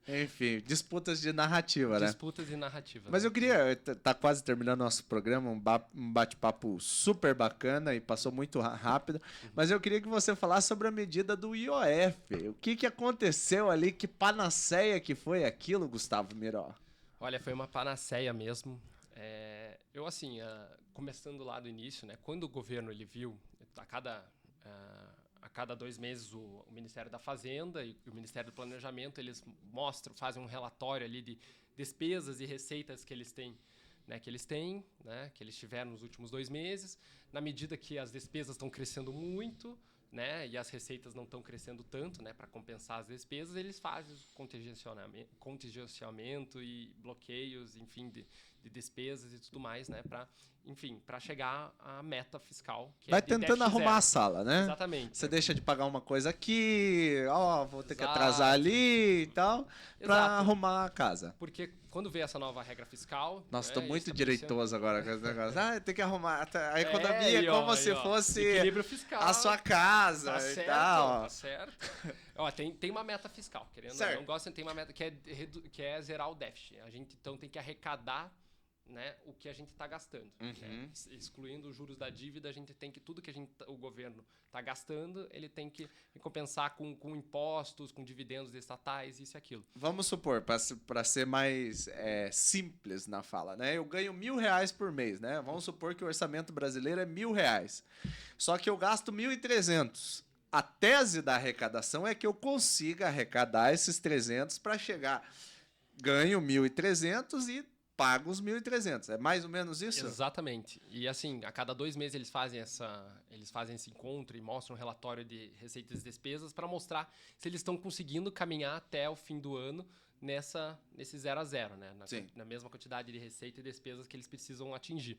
Enfim, disputas de narrativa, né? Disputas de narrativa. Mas eu queria, tá quase terminando nosso programa, um bate-papo super bacana e passou muito rápido, mas eu queria que você falasse sobre a medida do IOF. O que aconteceu ali, que panaceia que foi aquilo, Gustavo Miró? Olha, foi uma panaceia mesmo. Eu, assim, começando lá do início, né? Quando o governo ele viu, a cada 2 meses o Ministério da Fazenda e o Ministério do Planejamento, eles fazem um relatório ali de despesas e receitas que eles têm, que eles tiveram nos últimos 2 meses. Na medida que as despesas estão crescendo muito, né, e as receitas não estão crescendo tanto, né, para compensar as despesas, eles fazem contingenciamento e bloqueios, enfim, de despesas e tudo mais, né, para chegar à meta fiscal. Que vai tentando arrumar a sala, né? Exatamente. Você deixa de pagar uma coisa aqui, vou ter que atrasar ali e tal, para arrumar a casa. Porque quando veio essa nova regra fiscal... Nossa, tô muito direitoso agora com esse negócio. Tem que arrumar a economia como se fosse equilíbrio fiscal. A sua casa tá e certo, tal. Tá certo. Tem uma meta fiscal, querendo certo. Não gosta, tem uma meta que é zerar o déficit. A gente, então, tem que arrecadar, né, o que a gente está gastando. Né? Excluindo os juros da dívida, a gente tem que... Tudo que o governo está gastando, ele tem que compensar com impostos, com dividendos estatais, isso e aquilo. Vamos supor, para ser mais simples na fala, né? Eu ganho R$1.000 por mês, né? Vamos supor que o orçamento brasileiro é R$1.000. Só que eu gasto 1.300. a tese da arrecadação é que eu consiga arrecadar esses 300 para chegar, ganho 1.300 e pago os 1.300. É mais ou menos isso? Exatamente. E assim, a cada 2 meses eles fazem esse encontro e mostram um relatório de receitas e despesas para mostrar se eles estão conseguindo caminhar até o fim do ano nesse 0 a 0, né? Na mesma quantidade de receita e despesas que eles precisam atingir.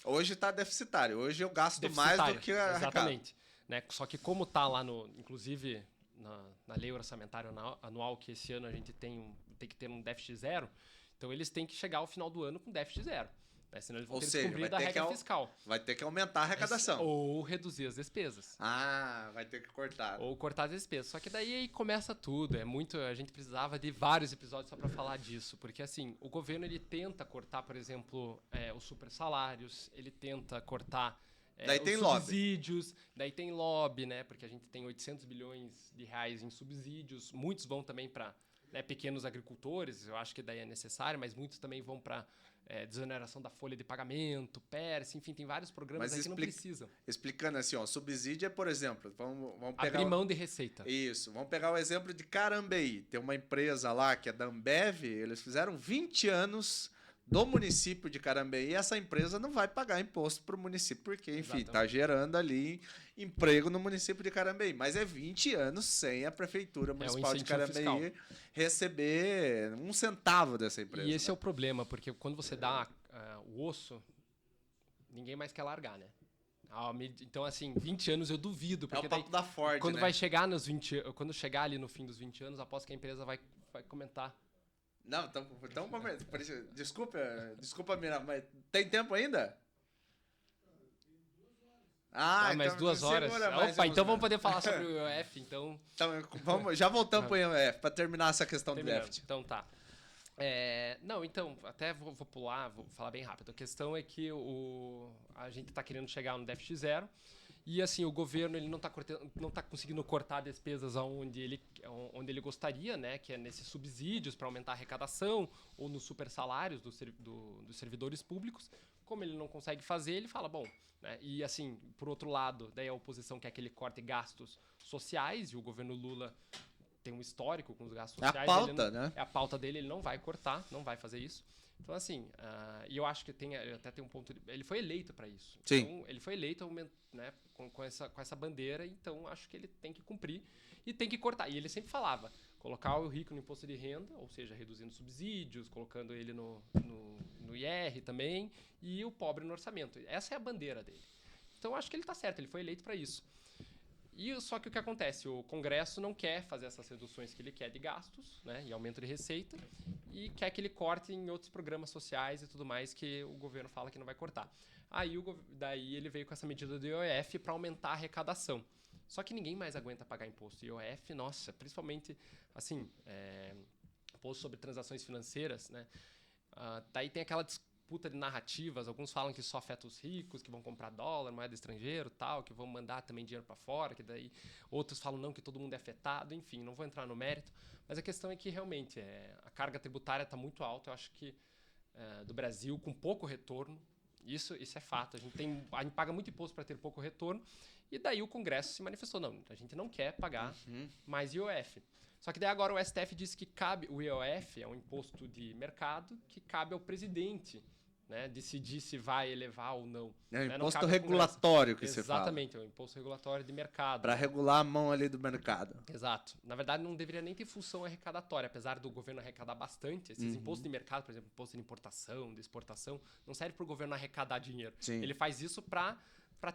Hoje está deficitário. Hoje eu gasto mais do que arrecado. Exatamente. Né? Só que como está lá inclusive na lei orçamentária anual, que esse ano a gente tem que ter um déficit zero, então eles têm que chegar ao final do ano com déficit zero. Né? Senão eles vão ter descumprido a regra fiscal. Vai ter que aumentar a arrecadação. Ou reduzir as despesas. Vai ter que cortar. Ou cortar as despesas. Só que daí aí começa tudo. A gente precisava de vários episódios só para falar disso. Porque assim, o governo ele tenta cortar, por exemplo, os super salários, ele tenta cortar daí os tem subsídios, lobby. Daí tem lobby, né? Porque a gente tem 800 bilhões de reais em subsídios. Muitos vão também para pequenos agricultores, eu acho que daí é necessário, mas muitos também vão para desoneração da folha de pagamento, PERS, enfim, tem vários programas aí que não precisam. Explicando assim, subsídio é, por exemplo, vamos pegar... Abrir mão de receita. Isso, vamos pegar o exemplo de Carambeí. Tem uma empresa lá que é da Ambev, eles fizeram 20 anos do município de Carambeí e essa empresa não vai pagar imposto para o município, porque, enfim, está gerando ali emprego no município de Carambeí. Mas é 20 anos sem a Prefeitura Municipal de Carambeí fiscal. Receber um centavo dessa empresa. E esse é o problema, porque quando você dá o osso, ninguém mais quer largar, né? Então, assim, 20 anos eu duvido. Porque é o papo da Ford, quando né? vai chegar quando chegar ali no fim dos 20 anos, aposto que a empresa vai comentar. Não, então desculpa, Mira, mas tem tempo ainda? Mais então 2 horas. Opa, então vamos poder falar sobre o IOF, então... já voltamos para o IOF, para terminar essa questão do déficit. Então tá. Então, até vou pular, vou falar bem rápido. A questão é que a gente está querendo chegar no déficit zero e, assim, o governo ele não tá conseguindo cortar despesas onde ele gostaria, né? Que é nesses subsídios para aumentar a arrecadação ou nos super salários dos servidores públicos. Como ele não consegue fazer, ele fala, bom... Né? E, assim, por outro lado, daí a oposição quer que ele corte gastos sociais e o governo Lula... tem um histórico com os gastos sociais. É a pauta, né? É a pauta dele, ele não vai cortar, não vai fazer isso. Então, assim, e eu acho que até tem um ponto... Ele foi eleito para isso. Sim. Então, ele foi eleito, né, com essa bandeira, então acho que ele tem que cumprir e tem que cortar. E ele sempre falava, colocar o rico no imposto de renda, ou seja, reduzindo subsídios, colocando ele no IR também, e o pobre no orçamento. Essa é a bandeira dele. Então, acho que ele está certo, ele foi eleito para isso. Só que o que acontece? O Congresso não quer fazer essas reduções que ele quer de gastos, né, e aumento de receita, e quer que ele corte em outros programas sociais e tudo mais que o governo fala que não vai cortar. Daí ele veio com essa medida do IOF para aumentar a arrecadação. Só que ninguém mais aguenta pagar imposto. IOF, nossa, principalmente, assim, imposto sobre transações financeiras, né? Daí tem aquela disputa de narrativas, alguns falam que só afeta os ricos, que vão comprar dólar, moeda estrangeiro, tal, que vão mandar também dinheiro para fora, que daí outros falam não, que todo mundo é afetado, enfim, não vou entrar no mérito, mas a questão é que realmente a carga tributária está muito alta, eu acho que do Brasil, com pouco retorno, isso é fato, a gente paga muito imposto para ter pouco retorno, e daí o Congresso se manifestou, não, a gente não quer pagar mais IOF. Só que daí agora o STF disse que o IOF é um imposto de mercado que cabe ao presidente, né, decidir se vai elevar ou não. É um né? imposto regulatório que você fala. Exatamente, é um imposto regulatório de mercado. Para regular a mão ali do mercado. Exato. Na verdade, não deveria nem ter função arrecadatória, apesar do governo arrecadar bastante. Esses impostos de mercado, por exemplo, imposto de importação, de exportação, não serve para o governo arrecadar dinheiro. Sim. Ele faz isso para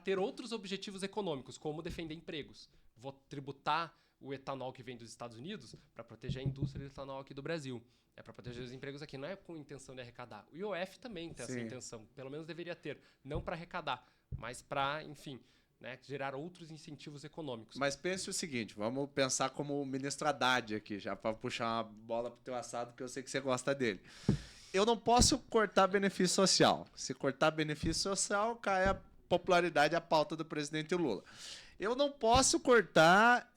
ter outros objetivos econômicos, como defender empregos. Vou tributar o etanol que vem dos Estados Unidos para proteger a indústria de etanol aqui do Brasil. É para proteger os empregos aqui, não é com intenção de arrecadar. O IOF também tem essa intenção, pelo menos deveria ter. Não para arrecadar, mas para, enfim, né, gerar outros incentivos econômicos. Mas pense o seguinte, vamos pensar como o ministro Haddad aqui, já para puxar uma bola pro teu assado, que eu sei que você gosta dele. Eu não posso cortar benefício social. Se cortar benefício social, cai a popularidade, a pauta do presidente Lula. Eu não posso cortar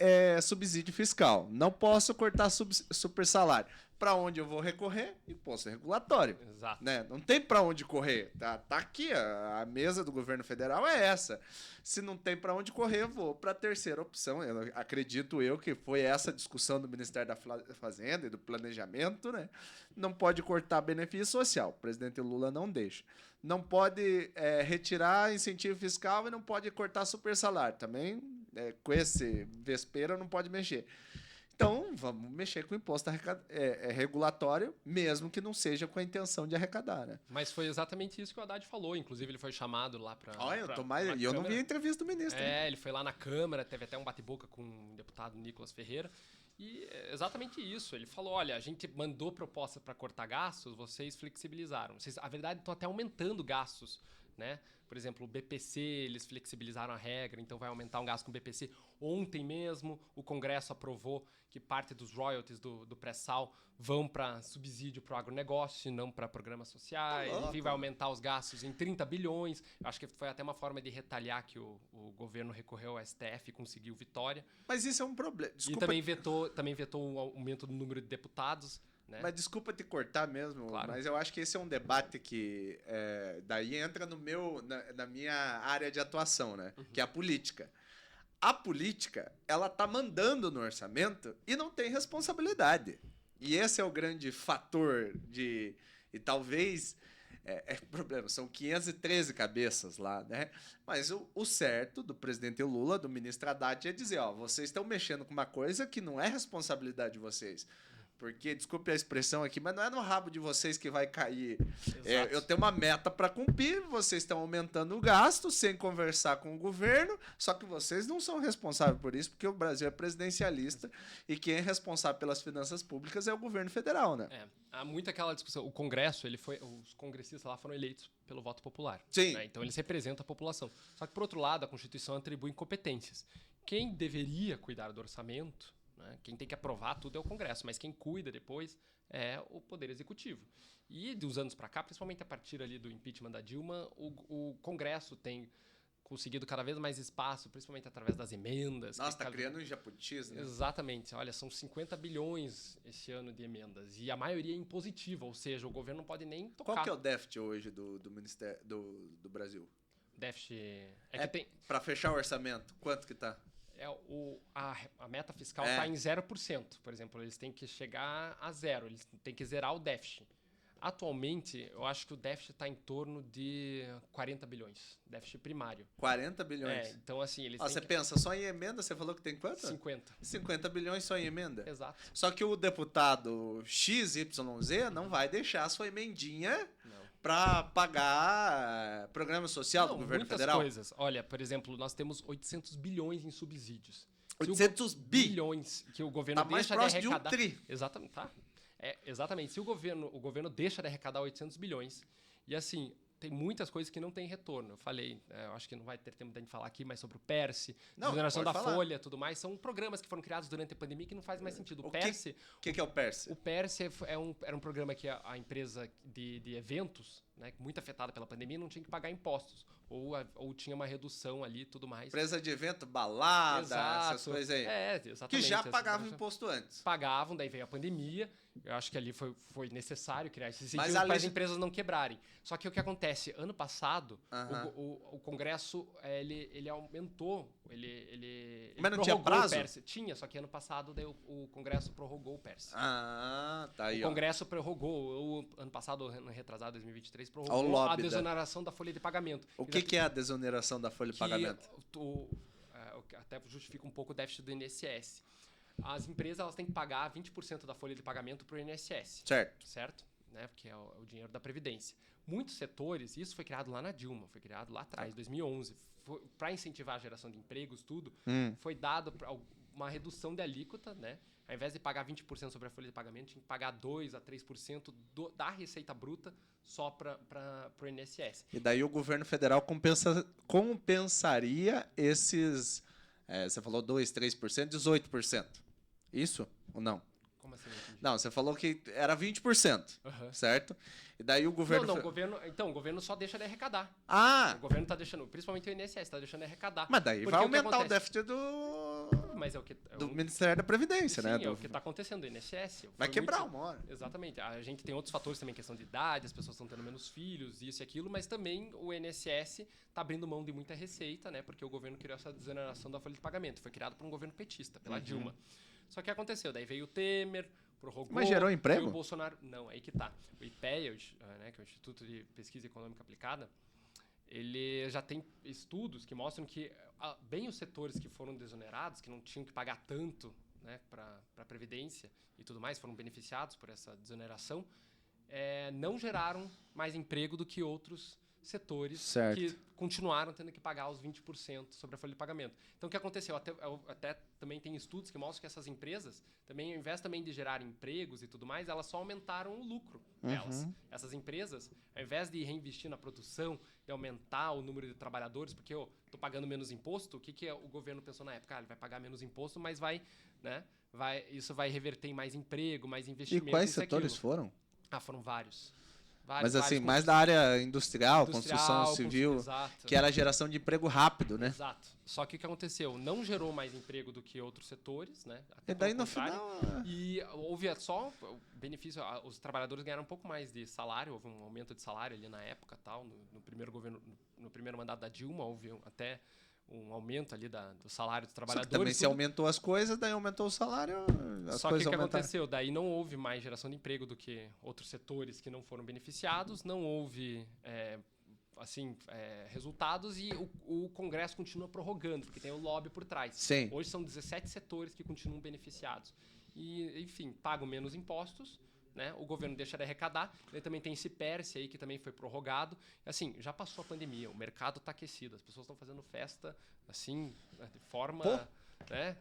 subsídio fiscal. Não posso cortar super salário. Para onde eu vou recorrer? Imposto regulatório. Exato. Né? Não tem para onde correr. Tá aqui, a mesa do governo federal é essa. Se não tem para onde correr, eu vou para a terceira opção. Acredito eu que foi essa discussão do Ministério da Fazenda e do Planejamento. Né? Não pode cortar benefício social. O presidente Lula não deixa. Não pode retirar incentivo fiscal e não pode cortar super salário. Também, com esse vespeiro, não pode mexer. Então, vamos mexer com o imposto regulatório, mesmo que não seja com a intenção de arrecadar, né? Mas foi exatamente isso que o Haddad falou. Inclusive, ele foi chamado lá para. E eu não vi a entrevista do ministro. Ele foi lá na Câmara, teve até um bate-boca com o deputado Nicolas Ferreira. E é exatamente isso. Ele falou: olha, a gente mandou proposta para cortar gastos, vocês flexibilizaram. Vocês, a verdade, estão até aumentando gastos, né? Por exemplo, o BPC, eles flexibilizaram a regra, então vai aumentar um gasto com o BPC. Ontem mesmo, o Congresso aprovou que parte dos royalties do pré-sal vão para subsídio para o agronegócio, não para programas sociais. Enfim, vai aumentar os gastos em 30 bilhões. Eu acho que foi até uma forma de retalhar que o governo recorreu ao STF e conseguiu vitória. Mas isso é um problema. Desculpa. E também vetou o aumento do número de deputados. Né? Mas desculpa te cortar mesmo, claro. Mas eu acho que esse é um debate que daí entra na minha área de atuação, né? Uhum. Que é a política. A política, ela tá mandando no orçamento e não tem responsabilidade. E esse é o grande fator e talvez problema, são 513 cabeças lá, né? Mas o certo do presidente Lula, do ministro Haddad, é dizer, vocês estão mexendo com uma coisa que não é responsabilidade de vocês. Porque, desculpe a expressão aqui, mas não é no rabo de vocês que vai cair. Eu tenho uma meta para cumprir, vocês estão aumentando o gasto sem conversar com o governo, só que vocês não são responsáveis por isso, porque o Brasil é presidencialista e quem é responsável pelas finanças públicas é o governo federal, né? Há muito aquela discussão. O Congresso, os congressistas lá foram eleitos pelo voto popular. Sim. Né? Então, eles representam a população. Só que, por outro lado, a Constituição atribui competências. Quem deveria cuidar do orçamento... Quem tem que aprovar tudo é o Congresso, mas quem cuida depois é o Poder Executivo. E dos anos para cá, principalmente a partir ali do impeachment da Dilma, o Congresso tem conseguido cada vez mais espaço, principalmente através das emendas. Nossa, tá criando um jabutis, né? Exatamente. Olha, são 50 bilhões esse ano de emendas. E a maioria é impositiva, ou seja, o governo não pode nem tocar. Qual que é o déficit hoje do Ministério do Brasil? Déficit... Para fechar o orçamento, quanto que tá? A meta fiscal está em 0%. Por exemplo, eles têm que chegar a zero, eles têm que zerar o déficit. Atualmente, eu acho que o déficit está em torno de 40 bilhões, déficit primário. 40 bilhões? Então assim, eles você pensa, só em emenda, você falou que tem quanto? 50. 50 bilhões só em emenda? Exato. Só que o deputado XYZ não vai deixar a sua emendinha para pagar programa social do governo federal? Muitas coisas. Olha, por exemplo, nós temos 800 bilhões em subsídios. 800 bilhões que o governo deixa de arrecadar. De um tri. Exatamente, tá? Exatamente. Se o governo deixa de arrecadar 800 bilhões, e assim, tem muitas coisas que não tem retorno. Eu falei, eu acho que não vai ter tempo de a gente falar aqui, mas sobre o PERSE, desoneração da folha, tudo mais, são programas que foram criados durante a pandemia que não faz mais sentido. O PERSE... O que é o PERSE? O PERSE era um programa que a empresa de eventos, né, muito afetada pela pandemia, não tinha que pagar impostos. Ou tinha uma redução ali e tudo mais. Empresa de evento, balada, essas coisas aí. Exatamente. Que já pagavam imposto antes. Pagavam, daí veio a pandemia. Eu acho que ali foi necessário criar esse incentivo para as empresas não quebrarem. Só que o que acontece? Ano passado, o Congresso ele aumentou, ele Mas não tinha prazo? O PERSE. Tinha, só que ano passado daí o Congresso prorrogou o PERSE. Tá aí, o Congresso prorrogou, ano passado, ano retrasado, 2023, prorrogou a desoneração da folha de pagamento. O que é a desoneração da folha de pagamento? Até justifica um pouco o déficit do INSS. As empresas elas têm que pagar 20% da folha de pagamento para o INSS. Certo? Né? Porque é o dinheiro da Previdência. Muitos setores, isso foi criado lá na Dilma, foi criado lá atrás, 2011, para incentivar a geração de empregos, tudo, foi dado uma redução de alíquota, né? Ao invés de pagar 20% sobre a folha de pagamento, tinha que pagar 2% a 3% da receita bruta só para o INSS. E daí o governo federal compensaria esses... você falou 2%, 3%, 18%. Isso ou não? Como assim? Não, você falou que era 20%, certo? E daí o governo... o governo só deixa de arrecadar. O governo está deixando, principalmente o INSS, está deixando de arrecadar. Mas daí vai aumentar o déficit do mas é o que... do Ministério da Previdência, sim, né? é o que está acontecendo, o INSS. Vai quebrar uma hora. Exatamente. A gente tem outros fatores também, questão de idade, as pessoas estão tendo menos filhos, isso e aquilo, mas também o INSS está abrindo mão de muita receita, né? Porque o governo criou essa desoneração da folha de pagamento. Foi criado por um governo petista, pela Dilma. Só que aconteceu, daí veio o Temer, prorrogou... Mas gerou emprego? O Bolsonaro... Não, aí que tá. O IPEA, né, que é o Instituto de Pesquisa Econômica Aplicada, ele já tem estudos que mostram que bem os setores que foram desonerados, que não tinham que pagar tanto, né, para a Previdência e tudo mais, foram beneficiados por essa desoneração, não geraram mais emprego do que outros setores certo. que continuaram tendo que pagar os 20% sobre a folha de pagamento. Então, o que aconteceu? Até também tem estudos que mostram que essas empresas, também, ao invés também de gerar empregos e tudo mais, elas só aumentaram o lucro delas. Essas empresas, ao invés de reinvestir na produção e aumentar o número de trabalhadores, porque eu estou pagando menos imposto, o que o governo pensou na época? Ele vai pagar menos imposto, mas isso vai reverter em mais emprego, mais investimento. E quais setores foram? Foram vários. Mas assim, mais da área industrial, construção civil, exato. Que era a geração de emprego rápido, né? Exato. Só que o que aconteceu? Não gerou mais emprego do que outros setores, né? Até e daí no final... E houve só benefício, os trabalhadores ganharam um pouco mais de salário, houve um aumento de salário ali na época, tal, no primeiro governo, no primeiro mandato da Dilma, houve até um aumento ali do salário dos trabalhadores. Só que também se aumentou as coisas, daí aumentou o salário, Só que o que aconteceu? Daí não houve mais geração de emprego do que outros setores que não foram beneficiados, não houve resultados e o Congresso continua prorrogando, porque tem o lobby por trás. Sim. Hoje são 17 setores que continuam beneficiados. E, enfim, pagam menos impostos, né? O governo deixa de arrecadar. Ele também tem esse PERSE aí, que também foi prorrogado. Assim, já passou a pandemia, o mercado está aquecido, as pessoas estão fazendo festa, assim, de forma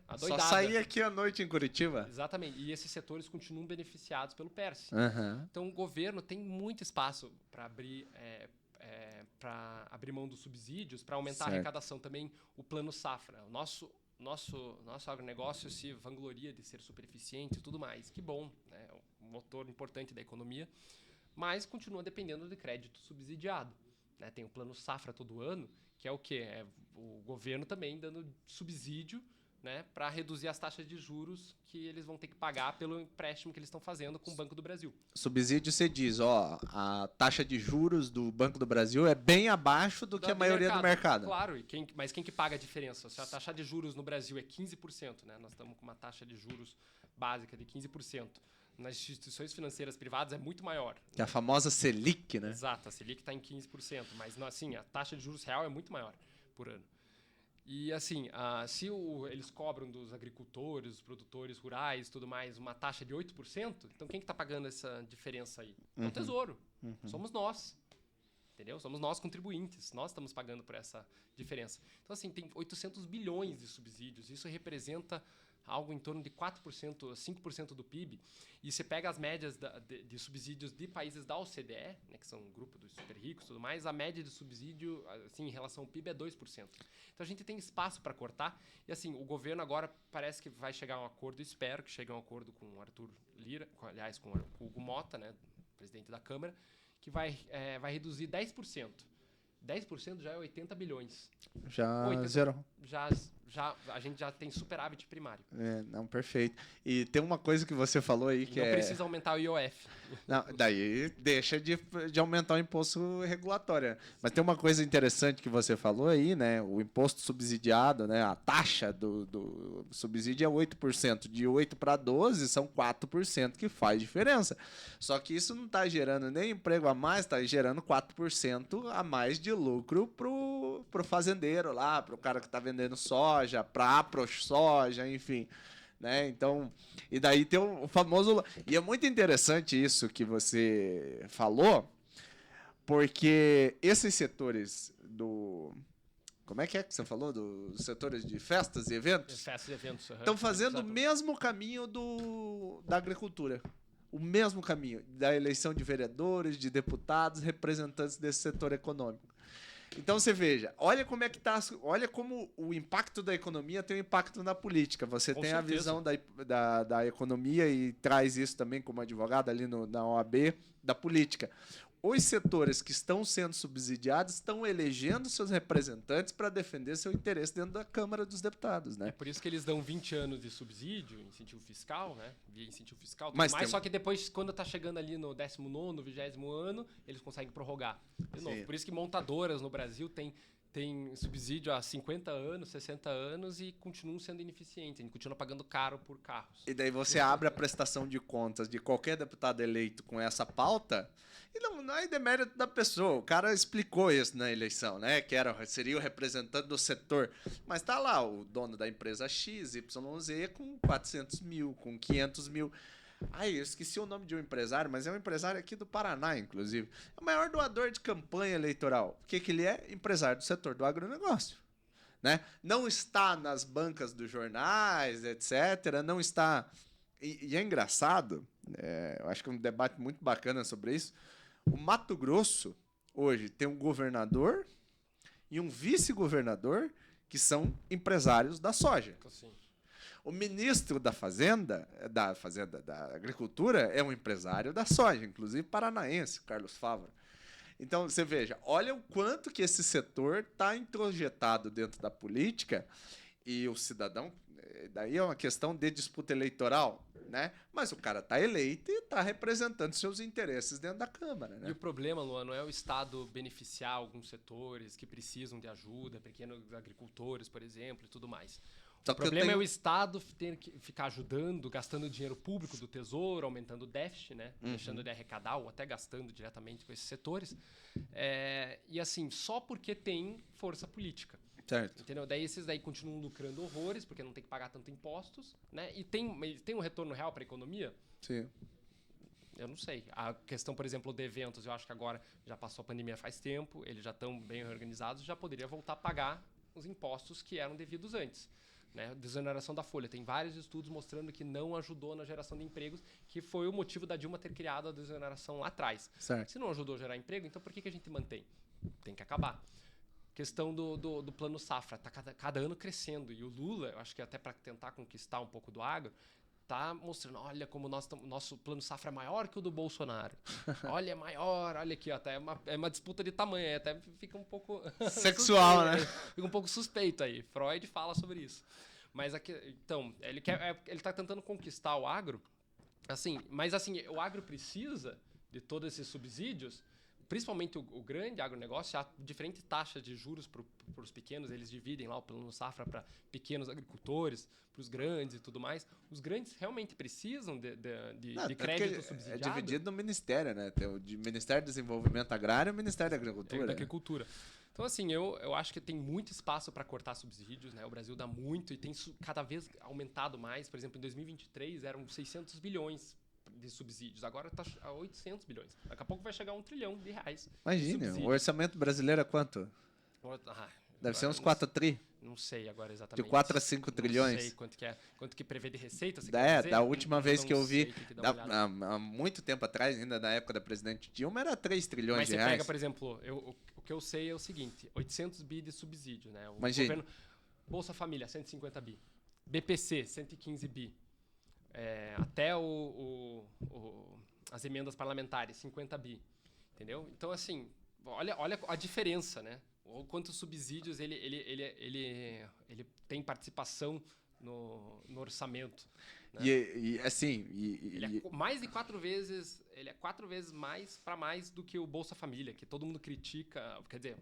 adoidada. Só sair aqui à noite em Curitiba. Exatamente. E esses setores continuam beneficiados pelo PERSE. Então, o governo tem muito espaço para abrir mão dos subsídios, para aumentar a arrecadação. Também o Plano Safra. O nosso agronegócio se vangloria de ser super eficiente e tudo mais. Que bom, né? Um motor importante da economia, mas continua dependendo de crédito subsidiado, né? Tem o Plano Safra todo ano, que é o quê? É o governo também dando subsídio, né, para reduzir as taxas de juros que eles vão ter que pagar pelo empréstimo que eles estão fazendo com o Banco do Brasil. Subsídio, você diz, a taxa de juros do Banco do Brasil é bem abaixo do que a maioria do mercado. Claro, mas quem que paga a diferença? Se a taxa de juros no Brasil é 15%, né, nós estamos com uma taxa de juros básica de 15%. Nas instituições financeiras privadas é muito maior. Que é a famosa Selic, né? Exato, a Selic está em 15%, mas assim, a taxa de juros real é muito maior por ano. E assim, se eles cobram dos agricultores, dos produtores rurais e tudo mais, uma taxa de 8%, então quem que está pagando essa diferença aí? É o Tesouro. Somos nós. Entendeu? Somos nós contribuintes. Nós estamos pagando por essa diferença. Então assim, tem 800 bilhões de subsídios. Isso representa algo em torno de 4%, 5% do PIB. E você pega as médias de subsídios de países da OCDE, né, que são um grupo dos super ricos e tudo mais, a média de subsídio assim, em relação ao PIB é 2%. Então a gente tem espaço para cortar. E assim, o governo agora parece que vai chegar a um acordo, espero que chegue a um acordo com o Arthur Lira, com o Hugo Mota, né, presidente da Câmara, que vai reduzir 10%. 10% já é 80 bilhões. Zero. A gente já tem superávit primário. Não, perfeito. E tem uma coisa que você falou aí que não precisa aumentar o IOF. Não, daí deixa de aumentar o imposto regulatório. Mas tem uma coisa interessante que você falou aí, né? O imposto subsidiado, né? A taxa do subsídio é 8%. De 8 para 12 são 4% que faz diferença. Só que isso não está gerando nem emprego a mais, está gerando 4% a mais de lucro pro fazendeiro lá, pro cara que está vendendo soja, para a ProSoja, enfim. Né? Então, e daí tem o famoso... E é muito interessante isso que você falou, porque esses setores do... Como é que você falou? Dos setores de festas e eventos? Festas e eventos. Estão fazendo o mesmo caminho da agricultura. O mesmo caminho da eleição de vereadores, de deputados, representantes desse setor econômico. Então você veja, olha como é que tá, olha como o impacto da economia tem um impacto na política. Você tem a visão da economia e traz isso também como advogado ali na OAB da política. os setores que estão sendo subsidiados estão elegendo seus representantes para defender seu interesse dentro da Câmara dos Deputados, né? É por isso que eles dão 20 anos de subsídio, incentivo fiscal, né? Via incentivo fiscal, tudo Mas mais, tem- só que depois, quando tá chegando ali no 19º, 20º ano, eles conseguem prorrogar. De novo, Sim. por isso que montadoras no Brasil tem subsídio há 50 anos, 60 anos e continuam sendo ineficientes, a gente continua pagando caro por carros. E daí você abre a prestação de contas de qualquer deputado eleito com essa pauta e não é demérito da pessoa. O cara explicou isso na eleição, né? Que seria o representante do setor. Mas tá lá o dono da empresa X, YZ, com 400 mil, com 500 mil. Ai, eu esqueci o nome de um empresário, mas é um empresário aqui do Paraná, inclusive. É o maior doador de campanha eleitoral. O que ele é? Empresário do setor do agronegócio. Né? Não está nas bancas dos jornais, etc. Não está... E é engraçado, eu acho que é um debate muito bacana sobre isso. O Mato Grosso, hoje, tem um governador e um vice-governador que são empresários da soja. Então, assim, O ministro da da Agricultura, é um empresário da soja, inclusive paranaense, Carlos Fávaro. Então, você veja, olha o quanto que esse setor está introjetado dentro da política e o cidadão, daí é uma questão de disputa eleitoral, né? Mas o cara está eleito e está representando seus interesses dentro da Câmara, E né? o problema, Luan, não é o Estado beneficiar alguns setores que precisam de ajuda, pequenos agricultores, por exemplo, e tudo mais. Só O que eu problema é tenho- o Estado ter que ficar ajudando, gastando dinheiro público do Tesouro, aumentando o déficit, né? Deixando de arrecadar ou até gastando diretamente com esses setores. E assim, só porque tem força política. Certo. Entendeu? Daí esses daí continuam lucrando horrores, porque não tem que pagar tanto impostos, né? E tem um retorno real para a economia? Sim. Eu não sei. A questão, por exemplo, de eventos, eu acho que agora já passou a pandemia faz tempo, eles já estão bem organizados, já poderia voltar a pagar os impostos que eram devidos antes. Né? Desoneração da folha. Tem vários estudos mostrando que não ajudou na geração de empregos, que foi o motivo da Dilma ter criado a desoneração lá atrás. Certo. Se não ajudou a gerar emprego, então por que a gente mantém? Tem que acabar. Questão do plano safra, está cada ano crescendo. E o Lula, eu acho que até para tentar conquistar um pouco do agro, está mostrando, olha como nosso plano safra é maior que o do Bolsonaro. Olha, é maior, olha aqui, ó, até é uma disputa de tamanho, até fica um pouco... Sexual, né? Fica um pouco suspeito aí. Freud fala sobre isso. Mas aqui, então, ele está tentando conquistar o agro, assim, mas assim, o agro precisa de todos esses subsídios, principalmente o grande agronegócio, há diferentes taxas de juros para os pequenos, eles dividem lá o plano safra para pequenos agricultores, para os grandes e tudo mais. Os grandes realmente precisam de Tanto crédito que subsidiado. é dividido no Ministério, né? Tem o Ministério do Desenvolvimento Agrário e o Ministério da Agricultura. Da né? agricultura. Então, assim, eu acho que tem muito espaço para cortar subsídios, né? O Brasil dá muito e tem cada vez aumentado mais. Por exemplo, em 2023 eram 600 bilhões de subsídios. Agora está a 800 bilhões. Daqui a pouco vai chegar a R$1 trilhão de Imagine, subsídio. o orçamento brasileiro é quanto? Deve ser uns 4 tri. Não sei agora exatamente. De 4 a 5 trilhões. Não sei quanto que é. Quanto que prevê de receita, você Da, quer dizer? da última vez Não que eu vi, sei, tem que dar uma olhada. há muito tempo atrás, ainda na época da presidente Dilma, era 3 trilhões Mas de você reais. pega, por exemplo, o que eu sei é o seguinte, 800 bi de subsídio, né? O Imagine. governo, Bolsa Família, 150 bi. BPC, 115 bi. Até as emendas parlamentares, 50 bi. Entendeu? Então, assim, olha a diferença, né? O quantos subsídios ele tem participação no orçamento. Né? Ele é mais de 4 vezes, ele é 4 vezes mais para mais do que o Bolsa Família, que todo mundo critica, quer dizer,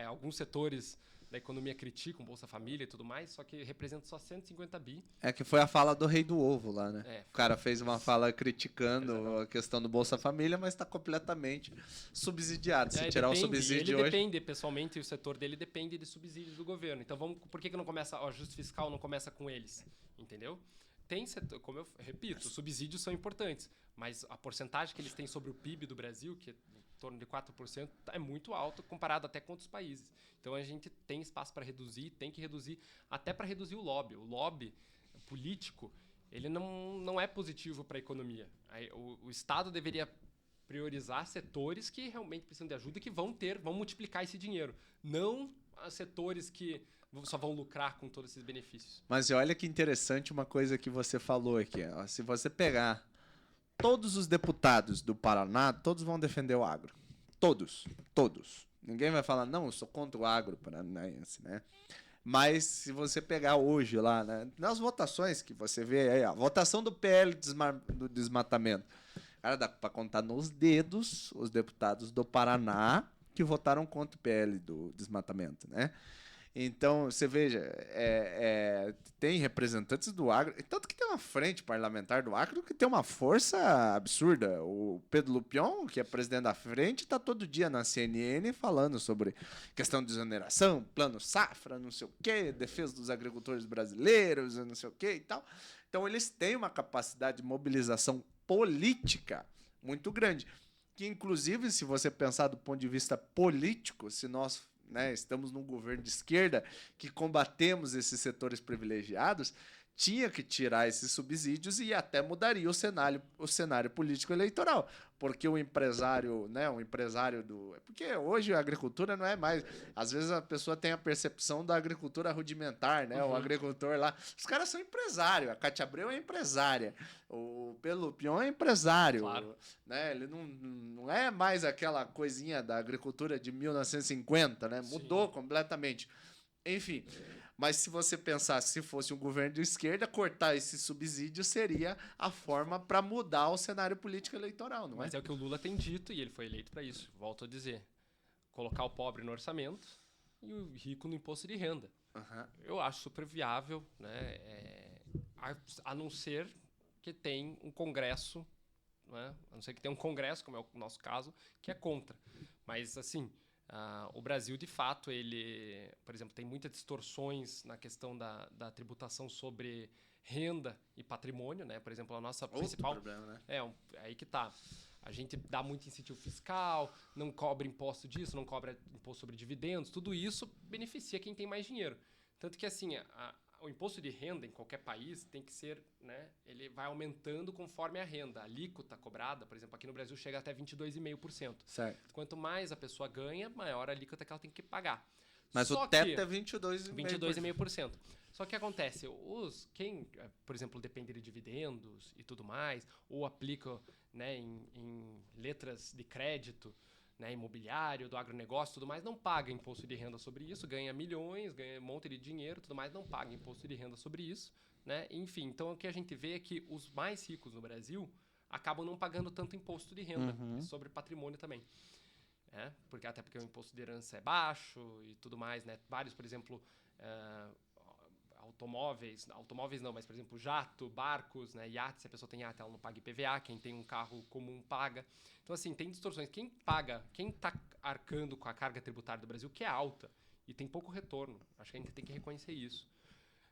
alguns setores da economia criticam Bolsa Família e tudo mais, só que representa só 150 bi. É que foi a fala do rei do ovo lá, né? O cara fez uma fala criticando Exatamente. a questão do Bolsa Família, mas está completamente subsidiado. Se É, tirar depende, o subsídio ele hoje... depende, pessoalmente, o setor dele depende de subsídios do governo. Então, por que não começa, o ajuste fiscal não começa com eles? Entendeu? Tem setor, como eu repito, os subsídios são importantes, mas a porcentagem que eles têm sobre o PIB do Brasil, que é em torno de 4%, é muito alto comparado até com outros países. Então, a gente tem espaço para reduzir, tem que reduzir, até para reduzir o lobby. O lobby político, ele não é positivo para a economia. O Estado deveria priorizar setores que realmente precisam de ajuda e que vão multiplicar esse dinheiro. Não setores que só vão lucrar com todos esses benefícios. Mas olha que interessante uma coisa que você falou aqui. Ó. Se você pegar todos os deputados do Paraná, todos vão defender o agro. Todos. Ninguém vai falar, não, eu sou contra o agro paranaense, né? Mas se você pegar hoje lá, né, nas votações que você vê aí, a votação do PL do desmatamento, cara, dá para contar nos dedos os deputados do Paraná que votaram contra o PL do desmatamento, né? Então, você veja, tem representantes do agro, tanto que tem uma frente parlamentar do agro que tem uma força absurda. O Pedro Lupion, que é presidente da frente, está todo dia na CNN falando sobre questão de exoneração, plano safra, não sei o quê, defesa dos agricultores brasileiros, não sei o quê e tal. Então, eles têm uma capacidade de mobilização política muito grande. Que, inclusive, se você pensar do ponto de vista político, se nós, né, estamos num governo de esquerda que combatemos esses setores privilegiados, tinha que tirar esses subsídios e até mudaria o cenário político eleitoral. Porque o empresário, né, porque hoje a agricultura não é mais... Às vezes a pessoa tem a percepção da agricultura rudimentar, né? O agricultor lá... Os caras são empresários. A Cátia Abreu é empresária. O Pelupion é empresário. Claro. Né? Ele não é mais aquela coisinha da agricultura de 1950, né? Mudou completamente. Enfim... Mas se você pensar, se fosse um governo de esquerda, cortar esse subsídio seria a forma para mudar o cenário político eleitoral, não é? Mas é o que o Lula tem dito e ele foi eleito para isso. Volto a dizer. Colocar o pobre no orçamento e o rico no imposto de renda. Eu acho super viável, né? A não ser que tem um congresso, né? A não ser que tenha um congresso, como é o nosso caso, que é contra. Mas, assim... o Brasil, de fato, ele, por exemplo, tem muitas distorções na questão da tributação sobre renda e patrimônio, né? Por exemplo, a nossa principal... problema, né? Aí que tá. A gente dá muito incentivo fiscal, não cobra imposto disso, não cobra imposto sobre dividendos, tudo isso beneficia quem tem mais dinheiro. Tanto que, assim, o imposto de renda em qualquer país tem que ser, né? Ele vai aumentando conforme a renda. A alíquota cobrada, por exemplo, aqui no Brasil chega até 22,5%. Certo. Quanto mais a pessoa ganha, maior a alíquota que ela tem que pagar. Mas o teto é 22,5%. 22,5%. Só que acontece, quem, por exemplo, depende de dividendos e tudo mais, ou aplica, né, em letras de crédito, né, imobiliário, do agronegócio, tudo mais, não paga imposto de renda sobre isso, ganha milhões, ganha um monte de dinheiro, tudo mais, não paga imposto de renda sobre isso, né? Enfim, então o que a gente vê é que os mais ricos no Brasil acabam não pagando tanto imposto de renda sobre patrimônio também. Até porque o imposto de herança é baixo e tudo mais, né? Vários, por exemplo, automóveis não, mas, por exemplo, jato, barcos, né, iate, se a pessoa tem iate, ela não paga IPVA, quem tem um carro comum paga. Então, assim, tem distorções. Quem está arcando com a carga tributária do Brasil, que é alta e tem pouco retorno. Acho que a gente tem que reconhecer isso.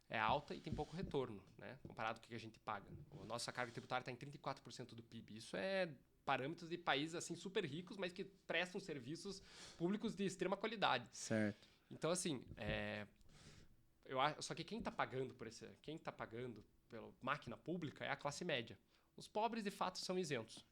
É alta e tem pouco retorno, né, comparado com o que a gente paga. A nossa carga tributária está em 34% do PIB. Isso é parâmetros de países assim, super ricos, mas que prestam serviços públicos de extrema qualidade. Certo. Então, assim, só que quem está pagando pela máquina pública é a classe média. Os pobres, de fato, são isentos.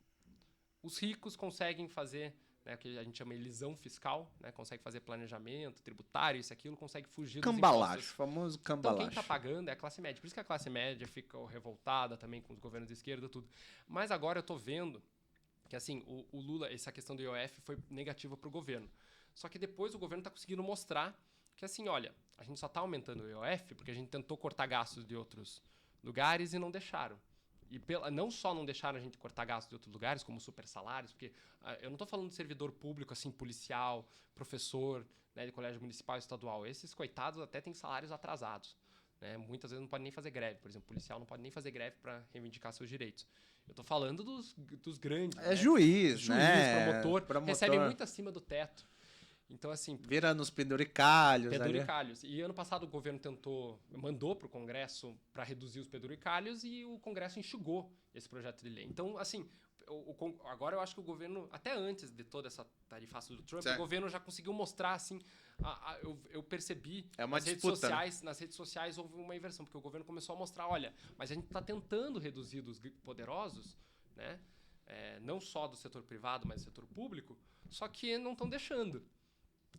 Os ricos conseguem fazer, né, o que a gente chama de elisão fiscal, né, consegue fazer planejamento tributário, isso e aquilo, consegue fugir dos impostos. Famoso cambalacho. Então, quem está pagando é a classe média. Por isso que a classe média fica revoltada também com os governos de esquerda e tudo. Mas agora eu estou vendo que, assim, o Lula, essa questão do IOF foi negativa para o governo. Só que depois o governo está conseguindo mostrar que, assim, olha, a gente só está aumentando o IOF porque a gente tentou cortar gastos de outros lugares e não deixaram. E não só não deixaram a gente cortar gastos de outros lugares, como super salários, porque eu não estou falando de servidor público, assim, policial, professor, né, de colégio municipal e estadual. Esses coitados até têm salários atrasados, né? Muitas vezes não podem nem fazer greve. Por exemplo, policial não pode nem fazer greve para reivindicar seus direitos. Eu estou falando dos grandes. É, né? Juiz, né? Promotor, recebe muito acima do teto. Então, assim... Vira nos penduricalhos. Penduricalhos. E ano passado o governo mandou para o Congresso para reduzir os penduricalhos e o Congresso enxugou esse projeto de lei. Então, assim, agora eu acho que o governo, até antes de toda essa tarifaça do Trump, certo, o governo já conseguiu mostrar, assim, eu percebi nas redes sociais houve uma inversão, porque o governo começou a mostrar, olha, mas a gente está tentando reduzir dos poderosos, né? Não só do setor privado, mas do setor público, só que não estão deixando.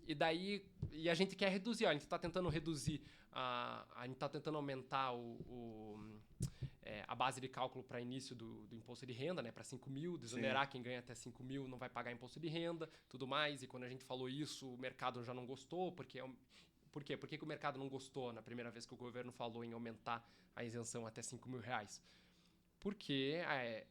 E a gente quer reduzir, a gente está tentando reduzir, a gente está tentando aumentar a base de cálculo para início do imposto de renda, né, para 5 mil, desonerar quem ganha até 5 mil não vai pagar imposto de renda, tudo mais. E quando a gente falou isso, o mercado já não gostou, porque... Por quê? Por que o mercado não gostou na primeira vez que o governo falou em aumentar a isenção até 5 mil reais? Porque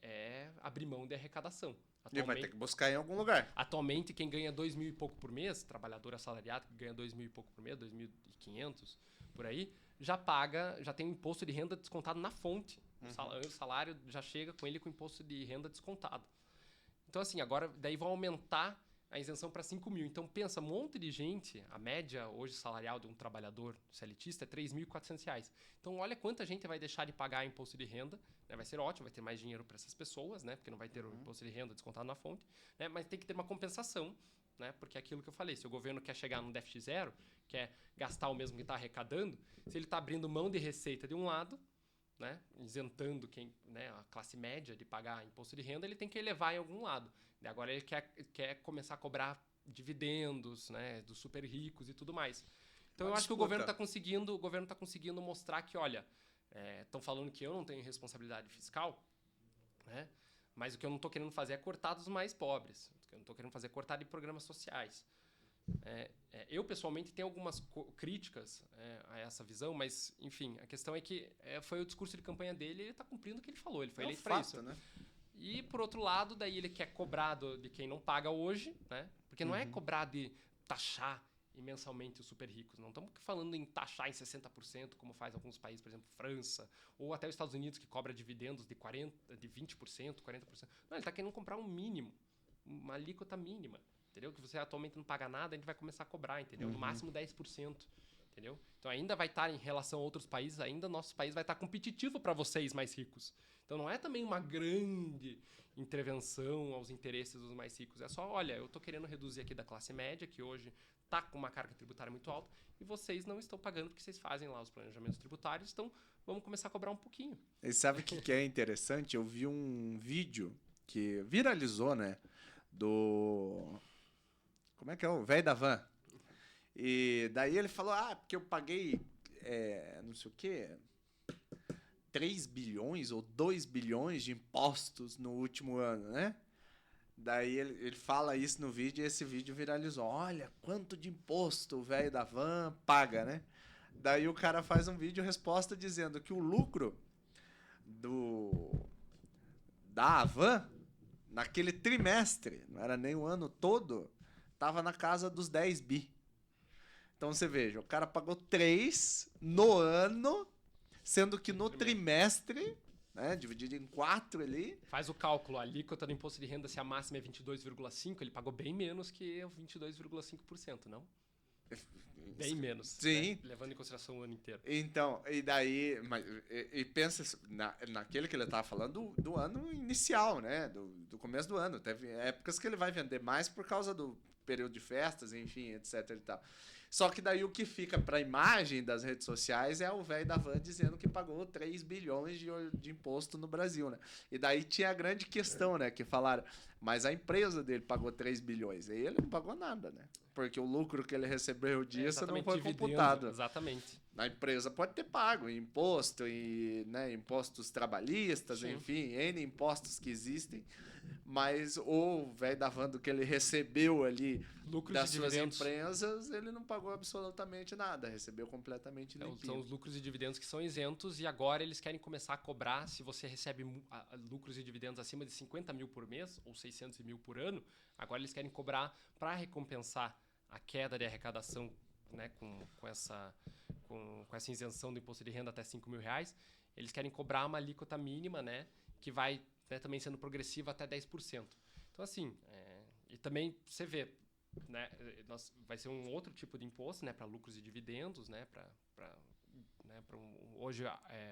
é abrir mão de arrecadação. E vai ter que buscar em algum lugar. Atualmente, quem ganha 2 mil e pouco por mês, trabalhador assalariado que ganha 2 mil e pouco por mês, 2.500 por aí, já tem o imposto de renda descontado na fonte. O salário já chega com ele com o imposto de renda descontado. Então, assim, agora daí vão aumentar a isenção para 5 mil. Então, pensa, um monte de gente, a média hoje salarial de um trabalhador CLTista é R$ 3.400. Então, olha quanta gente vai deixar de pagar imposto de renda, né? Vai ser ótimo, vai ter mais dinheiro para essas pessoas, né? Porque não vai ter o imposto de renda descontado na fonte, né? Mas tem que ter uma compensação, né? Porque é aquilo que eu falei, se o governo quer chegar num déficit zero, quer gastar o mesmo que está arrecadando, se ele está abrindo mão de receita de um lado, né, isentando a classe média de pagar imposto de renda, ele tem que elevar em algum lado. E agora ele quer começar a cobrar dividendos, né, dos super ricos e tudo mais. Então eu acho que o governo está conseguindo mostrar que, olha, estão falando que eu não tenho responsabilidade fiscal, né, mas o que eu não estou querendo fazer é cortar dos mais pobres. O que eu não estou querendo fazer é cortar de programas sociais. Eu, pessoalmente, tenho algumas críticas a essa visão, mas, enfim, a questão é que foi o discurso de campanha dele e ele está cumprindo o que ele falou. Ele foi eleito para isso. Né? E, por outro lado, daí ele quer cobrar de quem não paga hoje, né? Porque não é cobrar de taxar mensalmente os super ricos. Não estamos falando em taxar em 60%, como faz alguns países, por exemplo, França, ou até os Estados Unidos, que cobra dividendos de 20%, 40%. Não, ele está querendo comprar um mínimo, uma alíquota mínima. Entendeu? Que você atualmente não paga nada, a gente vai começar a cobrar, entendeu? No máximo 10%, entendeu? Então ainda vai estar em relação a outros países, ainda nosso país vai estar competitivo para vocês mais ricos. Então não é também uma grande intervenção aos interesses dos mais ricos. É só, olha, eu estou querendo reduzir aqui da classe média, que hoje está com uma carga tributária muito alta, e vocês não estão pagando porque vocês fazem lá os planejamentos tributários, então vamos começar a cobrar um pouquinho. E sabe o que é interessante? Eu vi um vídeo que viralizou, né? Como é que é? O velho da van. E daí ele falou, porque eu paguei, não sei o quê, 3 bilhões ou 2 bilhões de impostos no último ano, né? Daí ele fala isso no vídeo e esse vídeo viralizou. Olha, quanto de imposto o velho da van paga, né? Daí o cara faz um vídeo resposta dizendo que o lucro da Havan, naquele trimestre, não era nem o ano todo, tava na casa dos 10 bi. Então você veja, o cara pagou 3 no ano, sendo que no trimestre, né, dividido em 4 ali... Faz o cálculo, a alíquota do imposto de renda, se a máxima é 22,5%, ele pagou bem menos que 22,5%, não? Bem menos. Sim. Né? Levando em consideração o ano inteiro. Então, e daí... E pensa naquele que ele estava falando do ano inicial, né? Do começo do ano. Teve épocas que ele vai vender mais por causa do período de festas, enfim, etc e tal. Só que daí o que fica para a imagem das redes sociais é o velho da van dizendo que pagou 3 bilhões de imposto no Brasil, né? E daí tinha a grande questão, né? Que falaram, mas a empresa dele pagou 3 bilhões. E ele não pagou nada, né? Porque o lucro que ele recebeu disso não foi computado. Exatamente. A empresa pode ter pago imposto, né, impostos trabalhistas, sim, enfim, N impostos que existem, mas o velho da van do que ele recebeu ali lucros das suas empresas, ele não pagou absolutamente nada, recebeu completamente limpinho. São os lucros e dividendos que são isentos e agora eles querem começar a cobrar, se você recebe lucros e dividendos acima de 50 mil por mês ou 600 mil por ano, agora eles querem cobrar para recompensar a queda de arrecadação, né, com essa isenção do imposto de renda até 5 mil reais, eles querem cobrar uma alíquota mínima, né, que vai, né, também sendo progressiva até 10%. Então, assim, e também você vê, né, vai ser um outro tipo de imposto, né, para lucros e dividendos, né, hoje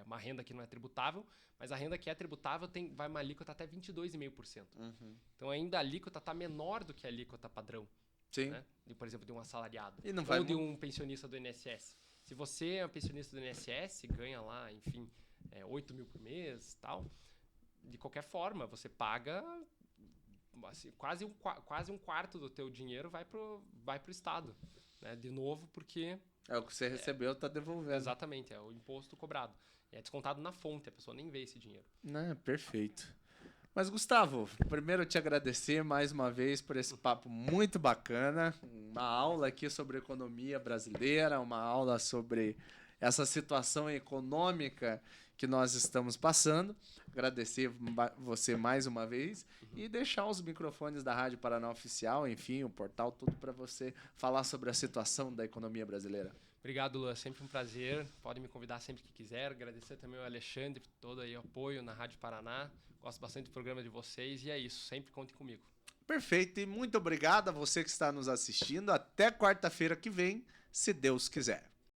uma renda que não é tributável, mas a renda que é tributável vai uma alíquota até 22,5%. Uhum. Então, ainda a alíquota está menor do que a alíquota padrão. Sim. Né? Por exemplo, de um assalariado. E não ou de um pensionista do INSS. Se você é um pensionista do INSS, ganha lá, enfim, 8 mil por mês, tal, de qualquer forma, você paga assim, quase um quarto do teu dinheiro vai pro Estado. Né? De novo, porque É o que você recebeu, tá devolvendo. Exatamente, é o imposto cobrado. É descontado na fonte, a pessoa nem vê esse dinheiro. Né, perfeito. Mas, Gustavo, primeiro eu te agradecer mais uma vez por esse papo muito bacana. Uma aula aqui sobre economia brasileira, uma aula sobre essa situação econômica que nós estamos passando. Agradecer você mais uma vez e deixar os microfones da Rádio Paraná Oficial, enfim, o portal, tudo para você falar sobre a situação da economia brasileira. Obrigado, Lu. É sempre um prazer. Pode me convidar sempre que quiser. Agradecer também ao Alexandre por todo aí o apoio na Rádio Paraná. Gosto bastante do programa de vocês e é isso. Sempre conte comigo. Perfeito. E muito obrigado a você que está nos assistindo. Até quarta-feira que vem, se Deus quiser.